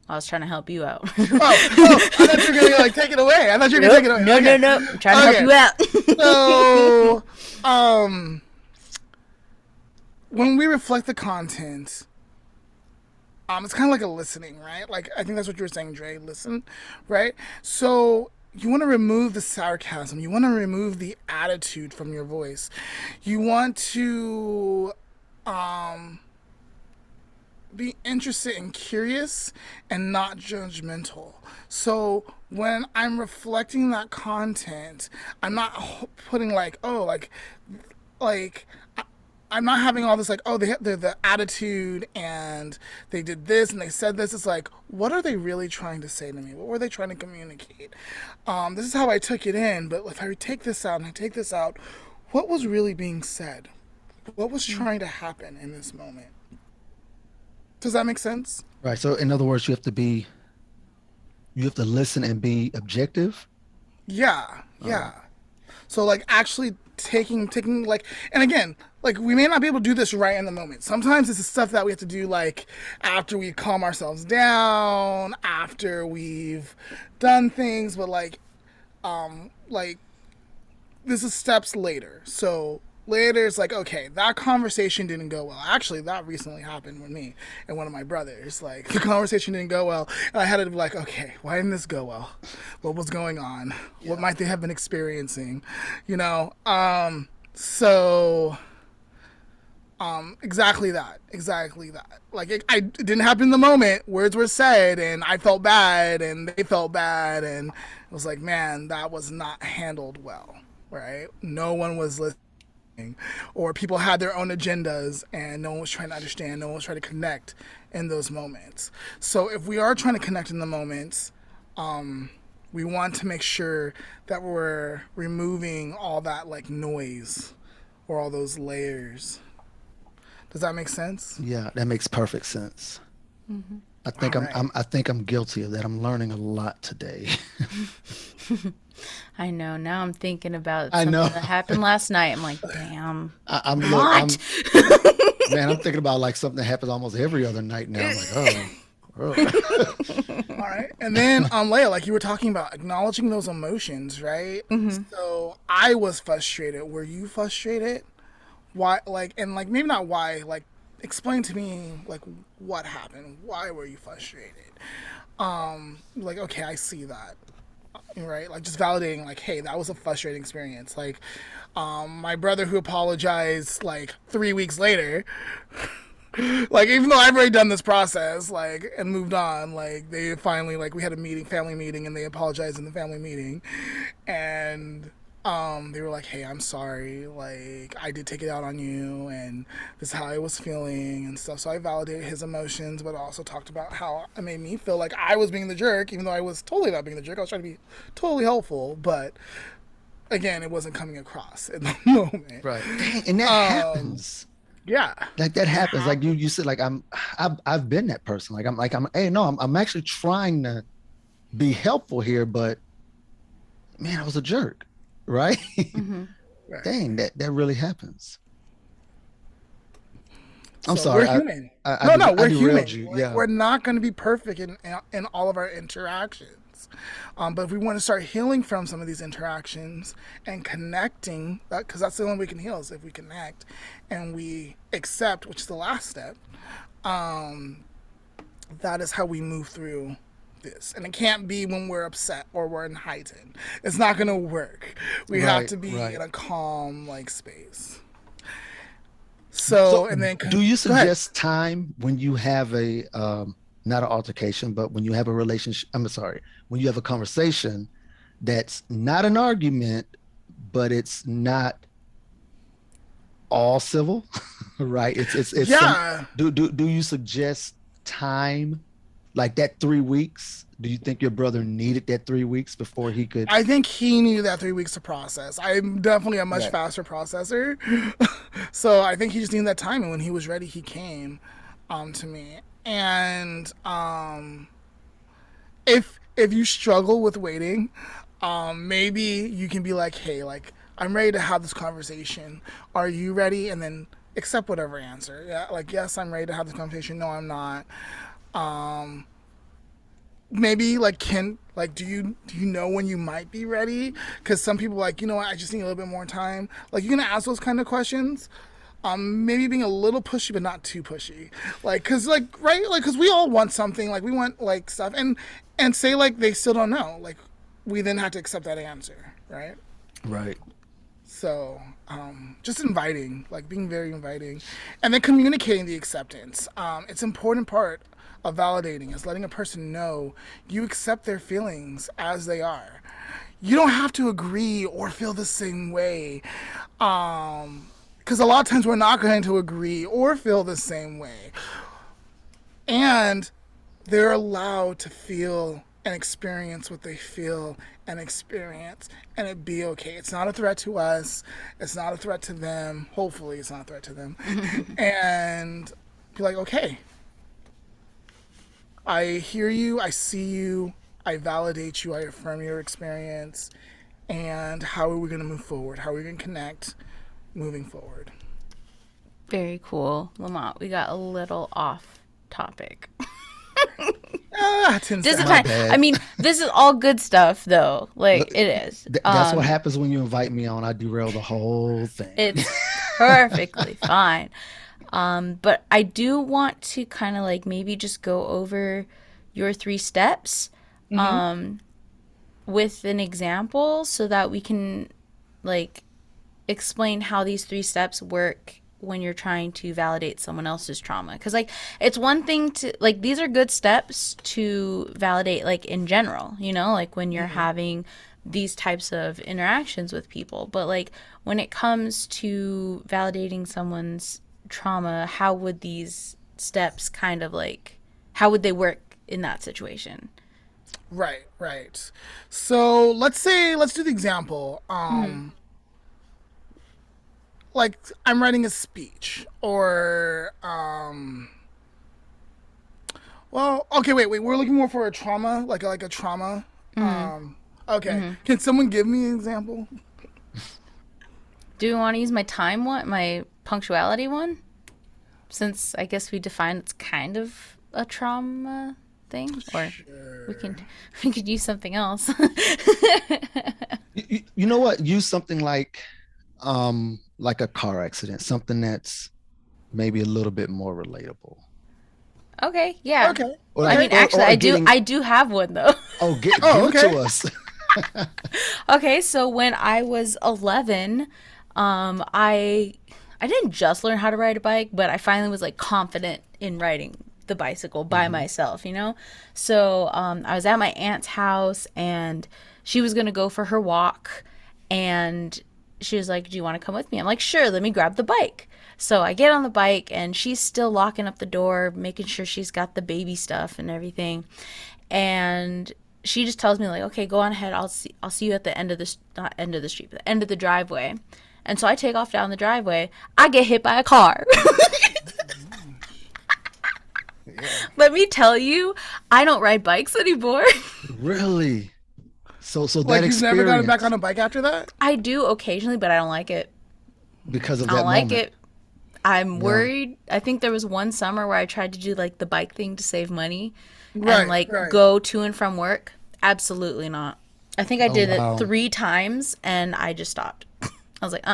I was trying to help you out. I thought you were going to like take it away. I thought you were going to take it away. No, Okay. no. I'm trying to help you out. So, when we reflect the content, it's kind of like a listening, right? Like, I think that's what you were saying, Drey, listen, right? So, you want to remove the sarcasm. You want to remove the attitude from your voice. You want to, be interested and curious and not judgmental. So when I'm reflecting that content, I'm not putting like, oh, I'm not having all this like, oh, they're the attitude and they did this and they said this. It's like, what are they really trying to say to me? What were they trying to communicate? This is how I took it in, but if I take this out and I take this out, what was really being said? What was trying to happen in this moment? Does that make sense? Right. So in other words, you have to listen and be objective. Yeah. So like actually taking like, and again, like we may not be able to do this right in the moment. Sometimes it's the stuff that we have to do like after we calm ourselves down, after we've done things, but like this is steps later. So later it's like, okay, that conversation didn't go well. Actually, that recently happened with me and one of my brothers. Like, the conversation didn't go well. And I had to be like, okay, why didn't this go well? What was going on? Yeah. What might they have been experiencing? You know? Exactly that. Like, it didn't happen in the moment. Words were said, and I felt bad, and they felt bad, and it was like, man, that was not handled well, right? No one was listening. Or people had their own agendas and no one was trying to understand, no one was trying to connect in those moments. So if we are trying to connect in the moments, we want to make sure that we're removing all that like noise or all those layers. Does that make sense? Yeah, that makes perfect sense. I think I think I'm guilty of that. I'm learning a lot today. I know. Now I'm thinking about something that happened last night. I'm like, damn. I'm thinking about like something that happens almost every other night now. I'm like, oh. All right. And then Leah, like you were talking about acknowledging those emotions, right? So I was frustrated. Were you frustrated? Why? Like, and like maybe not why. Like, explain to me like what happened. Why were you frustrated? Like, okay, I see that. Right, like just validating like, hey, that was a frustrating experience. Like my brother who apologized like 3 weeks later, like even though I've already done this process like and moved on, like they finally like we had a family meeting, and they apologized in the family meeting, and they were like, hey, I'm sorry, like I did take it out on you and this is how I was feeling and stuff. So I validated his emotions, but also talked about how it made me feel like I was being the jerk, even though I was totally not being the jerk. I was trying to be totally helpful, but again, it wasn't coming across in the moment. Right. And that happens. Yeah. Like that happens. Like you said, like I've been that person. I'm actually trying to be helpful here, but man, I was a jerk. Right? Right. Dang, that really happens. I'm sorry. We're human. We're human. Like, we're not going to be perfect in all of our interactions. But if we want to start healing from some of these interactions and connecting, because that's the only way we can heal is if we connect and we accept, which is the last step, that is how we move through this. And it can't be when we're upset or we're in heightened. It's not going to work. We have to be in a calm like space. So and then do you suggest time when you have a not an altercation, but when you have a relationship, when you have a conversation that's not an argument, but it's not all civil, right? It's Yeah. Do you suggest time, like that 3 weeks? Do you think your brother needed that 3 weeks before he could? I think he needed that 3 weeks to process. I'm definitely a much Right. faster processor. So I think he just needed that time, and when he was ready, he came to me. And if you struggle with waiting, maybe you can be like, hey, like, I'm ready to have this conversation. Are you ready? And then accept whatever answer. Yeah, like, yes, I'm ready to have this conversation. No, I'm not. Maybe like, do you know when you might be ready? Because some people like, you know what, I just need a little bit more time. Like, you're gonna ask those kind of questions. Maybe being a little pushy, but not too pushy. Like, cause like, right, like, cause we all want something. Like, we want like stuff, and say like they still don't know. Like, we then have to accept that answer, right? Right. So, just inviting, like being very inviting, and then communicating the acceptance. It's an important part of validating is letting a person know you accept their feelings as they are. You don't have to agree or feel the same way. Because a lot of times we're not going to agree or feel the same way. And they're allowed to feel and experience what they feel and experience, and it be okay. It's not a threat to us. It's not a threat to them. Hopefully it's not a threat to them. And be like, okay, I hear you, I see you, I validate you, I affirm your experience, and how are we going to move forward? How are we going to connect moving forward? Very cool. Lamont, we got a little off topic. This This is I mean, this is all good stuff, though. Like, it is. That's what happens when you invite me on. I derail the whole thing. It's perfectly fine. But I do want to kind of like maybe just go over your 3 steps with an example so that we can like explain how these 3 steps work when you're trying to validate someone else's trauma. Because like it's one thing to like these are good steps to validate like in general, you know, like when you're having these types of interactions with people. But like when it comes to validating someone's trauma, how would these steps kind of like how would they work in that situation? Right. So let's do the example. Like I'm writing a speech or well, okay, wait, we're looking more for a trauma, like a trauma. Okay. Can someone give me an example? Do you want to use my time one, my punctuality one? Since I guess we defined it's kind of a trauma thing, or we could use something else. You know what? Use something like a car accident, something that's maybe a little bit more relatable. Okay, yeah. Okay. I mean, actually, I do have one though. Oh, give it to us. Okay, so when I was 11, I didn't just learn how to ride a bike, but I finally was like confident in riding the bicycle by myself, you know? So I was at my aunt's house and she was going to go for her walk and she was like, do you want to come with me? I'm like, sure, let me grab the bike. So I get on the bike and she's still locking up the door, making sure she's got the baby stuff and everything. And she just tells me like, okay, go on ahead. I'll see you at the end of the, not end of the street, but the end of the driveway. And so I take off down the driveway. I get hit by a car. Let me tell you, I don't ride bikes anymore. Really? So that Like you've experience, never gotten back on a bike after that? I do occasionally, but I don't like it. because of I that don't like moment. it. I'm worried. I think there was one summer where I tried to do like the bike thing to save money and like go to and from work. Absolutely not. I think I did wow. it 3 times and I just stopped. I was like,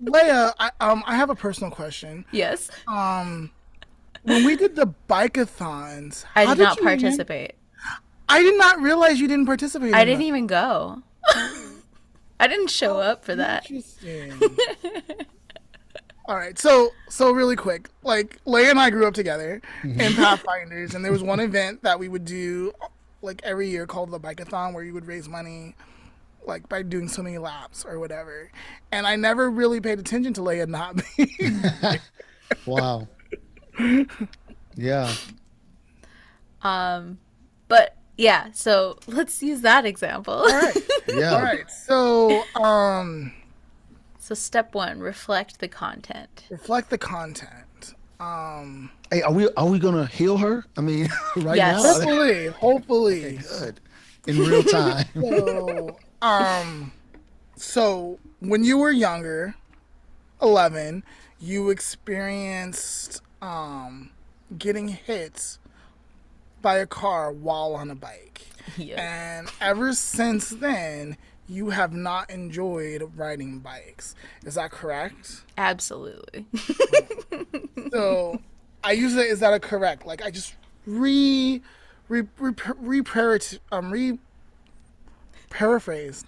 Leah, I have a personal question. Yes. When we did the bike-a-thons, I how did not you even- participate. I did not realize you didn't participate. I didn't even go. I didn't show up for that. Interesting. All right, so really quick, like Leah and I grew up together in Pathfinders, and there was one event that we would do like every year called the Bike-a-thon, where you would raise money like by doing so many laps or whatever. And I never really paid attention to Leah not being. Wow. Yeah. But yeah, so let's use that example. All right. Yeah. All right. So, So step 1, reflect the content. reflect the content. Hey, are we gonna heal her? I mean, right Yes. now. Hopefully. Good. In real time. So when you were younger, 11, you experienced getting hit by a car while on a bike. Yeah. And ever since then, you have not enjoyed riding bikes. Is that correct? Absolutely. So I use it, is that a correct? Like I just paraphrase.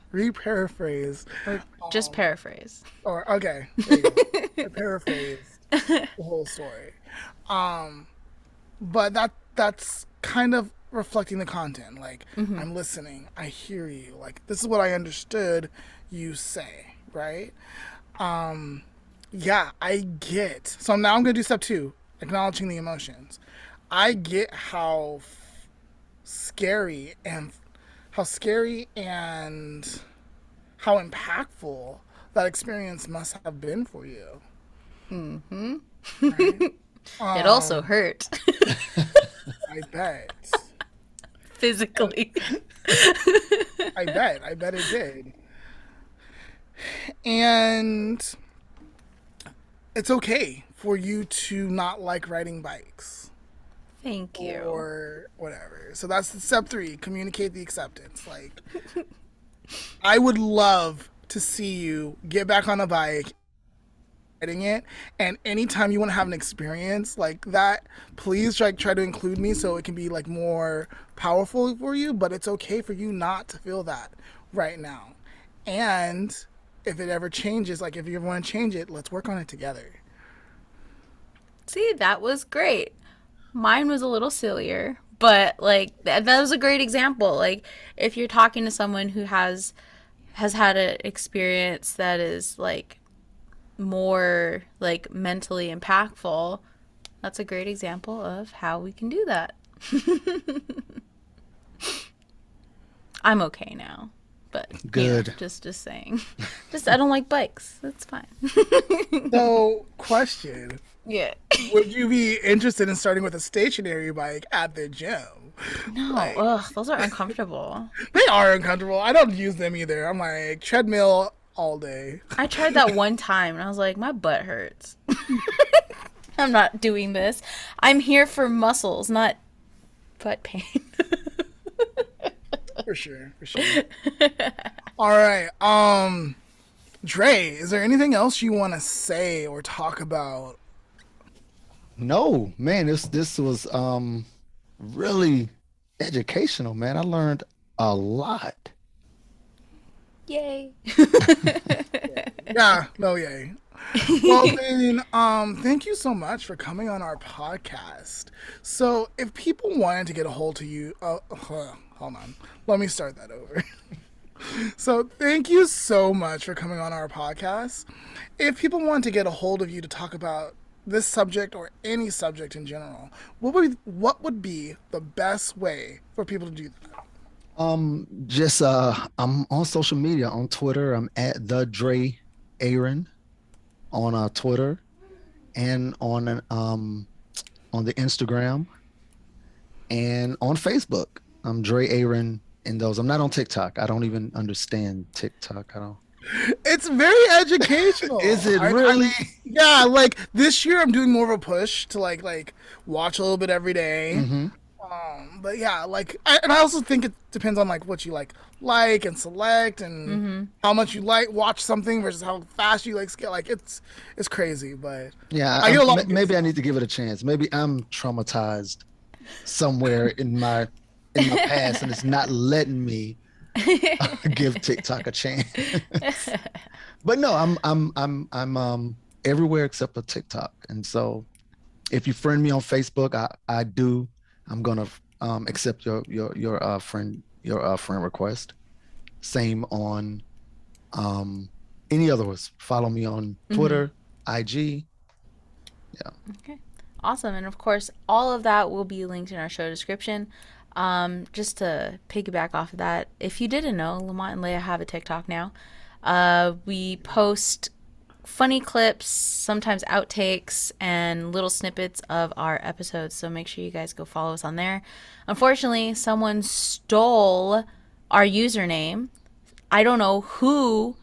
Or just paraphrase. Or okay, there you go. I paraphrased the whole story. But that's kind of reflecting the content. Like I'm listening, I hear you. Like this is what I understood you say, right? Yeah, I get. So now I'm gonna do step 2, acknowledging the emotions. I get how scary and how impactful that experience must have been for you. It also hurt. I bet. Physically. I bet it did. And it's okay for you to not like riding bikes Thank you. or whatever. So that's step 3, communicate the acceptance. Like, I would love to see you get back on a bike, riding it, and anytime you want to have an experience like that, please try to include me so it can be like more powerful for you. But it's okay for you not to feel that right now. And if it ever changes, like if you ever want to change it, let's work on it together. See, that was great. Mine was a little sillier, but like that was a great example. Like if you're talking to someone who has had an experience that is like more like mentally impactful, that's a great example of how we can do that. I'm okay now. But Good. Just saying. I don't like bikes. That's fine. So, question. Yeah. Would you be interested in starting with a stationary bike at the gym? No, those are uncomfortable. They are uncomfortable. I don't use them either. I'm like, treadmill all day. I tried that one time and I was like, my butt hurts. I'm not doing this. I'm here for muscles, not butt pain. For sure. All right. Drey, is there anything else you want to say or talk about? No, man, this was really educational, man. I learned a lot. Yay. Yeah, no, yay. Well, then, thank you so much for coming on our podcast. So, if people wanted to get a hold of you, hold on, let me start that over. So, thank you so much for coming on our podcast. If people want to get a hold of you to talk about this subject or any subject in general, what would be the best way for people to do that? I'm on social media, on Twitter. I'm at the Drey Aaron on Twitter and on the Instagram and on Facebook. I'm Drey Aaron in those. I'm not on TikTok. I don't even understand TikTok. I don't. It's very educational. Is it really? Yeah, like this year I'm doing more of a push to like watch a little bit every day. Mm-hmm. But yeah, like, and I also think it depends on like what you like and select and how much you watch something versus how fast you skip. Like it's crazy, but yeah, I get a lot maybe I need to give it a chance. Maybe I'm traumatized somewhere in my past, and it's not letting me give TikTok a chance. But no, I'm everywhere except for TikTok, and so if you friend me on Facebook, I'm gonna accept your friend request. Same on any other ones. Follow me on Twitter, IG. Yeah. Okay. Awesome. And of course, all of that will be linked in our show description. Just to piggyback off of that, if you didn't know, Lamont and Leah have a TikTok now. We post funny clips, sometimes outtakes, and little snippets of our episodes. So make sure you guys go follow us on there. Unfortunately, someone stole our username. I don't know who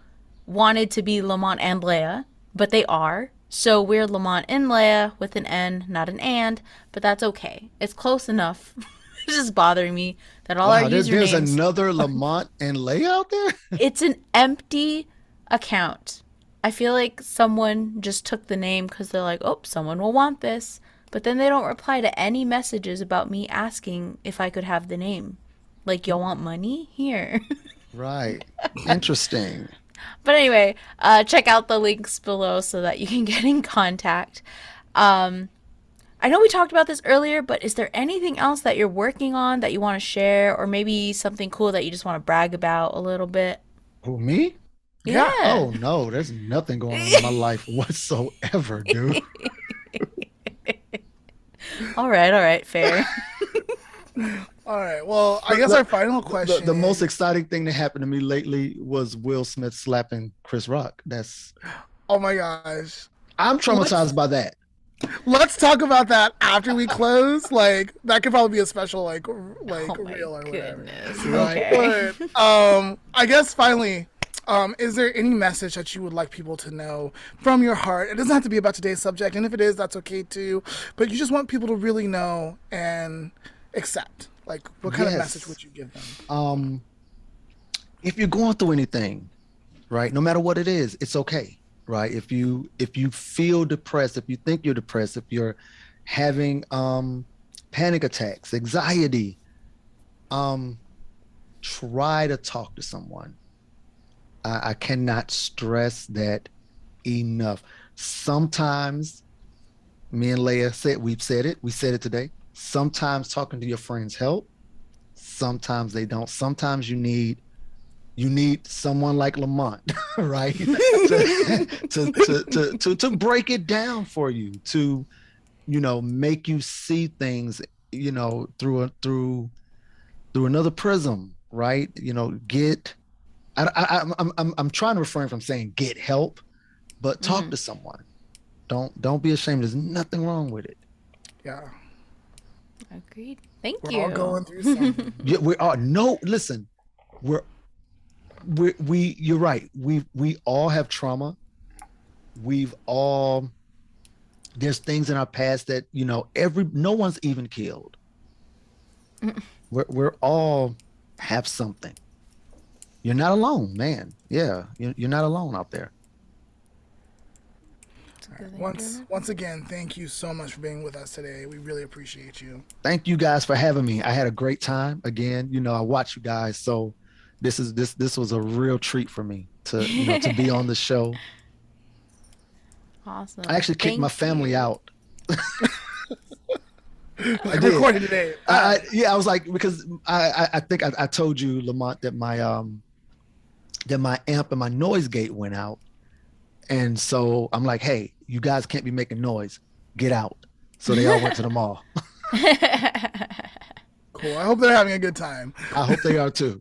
wanted to be Lamont N Leah, but they are. So we're Lamont N Leah with an N, not an and, but that's okay. It's close enough. It's just bothering me that all our usernames... There's another Lamont N Leah out there? It's an empty account. I feel like someone just took the name because they're like, oh, someone will want this. But then they don't reply to any messages about me asking if I could have the name. Like, y'all want money? Here. Right. Interesting. But anyway, check out the links below so that you can get in contact. I know we talked about this earlier, but is there anything else that you're working on that you want to share, or maybe something cool that you just want to brag about a little bit? Who, me? Yeah. Oh, no, there's nothing going on in my life whatsoever, dude. All right, fair. All right. Well, I guess our final question. The most exciting thing that happened to me lately was Will Smith slapping Chris Rock. Oh my gosh. I'm traumatized by that. Let's talk about that after we close. Like, that could probably be a special Oh my reel or whatever. goodness. Right. Okay. But I guess finally, is there any message that you would like people to know from your heart? It doesn't have to be about today's subject, and if it is, that's okay too. But you just want people to really know and accept. Like, what kind of message would you give them? If you're going through anything, right, no matter what it is, it's okay, right? If you feel depressed, if you think you're depressed, if you're having panic attacks, anxiety, try to talk to someone. I cannot stress that enough. Sometimes, me and Leah we said it today. Sometimes talking to your friends help. Sometimes they don't. Sometimes you need someone like Lamont, right? to break it down for you, to, make you see things, through another prism, right? I'm trying to refrain from saying get help, but talk to someone. Don't be ashamed. There's nothing wrong with it. Yeah. Agreed. Thank We're you. all going through something. Yeah, we are. No, listen, you're right. We all have trauma. There's things in our past that, no one's even killed. We're all have something. You're not alone, man. Yeah, you're not alone out there. Once again, thank you so much for being with us today. We really appreciate you. Thank you guys for having me. I had a great time. Again, I watch you guys, so this was a real treat for me to be on the show. Awesome. I actually kicked my family out. I recorded today. I was like, because I think I told you, Lamont, that my amp and my noise gate went out. And so I'm like, hey, you guys can't be making noise. Get out. So they all went to the mall. Cool. I hope they're having a good time. I hope they are too.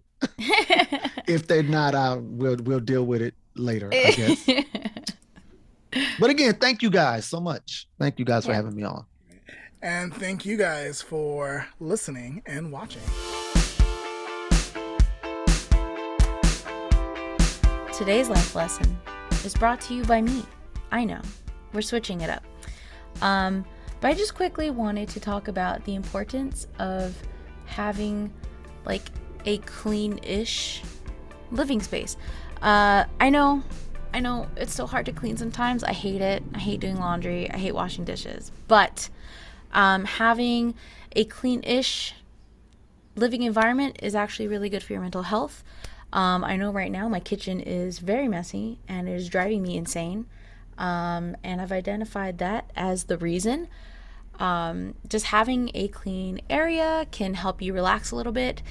If they're not, we'll deal with it later, I guess. But again, thank you guys so much. Thank you guys for having me on. And thank you guys for listening and watching. Today's life lesson is brought to you by me. I know, we're switching it up. But I just quickly wanted to talk about the importance of having like a clean-ish living space. I know it's so hard to clean sometimes. I hate it. I hate doing laundry. I hate washing dishes. But having a clean-ish living environment is actually really good for your mental health. I know right now my kitchen is very messy and it is driving me insane. And I've identified that as the reason. Just having a clean area can help you relax a little bit,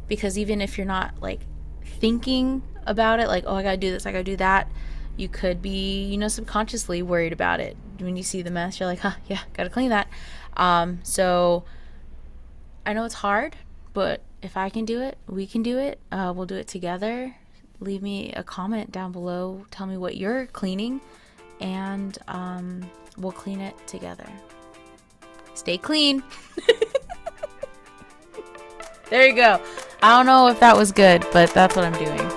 because even if you're not like thinking about it, like, oh, I gotta do this, I gotta do that, you could be, you know, subconsciously worried about it. When you see the mess, you're like, huh, yeah, gotta clean that. So I know it's hard, but if I can do it, we can do it. We'll do it together. Leave me a comment down below. Tell me what you're cleaning, and we'll clean it together. Stay clean. There you go. I don't know if that was good, but that's what I'm doing.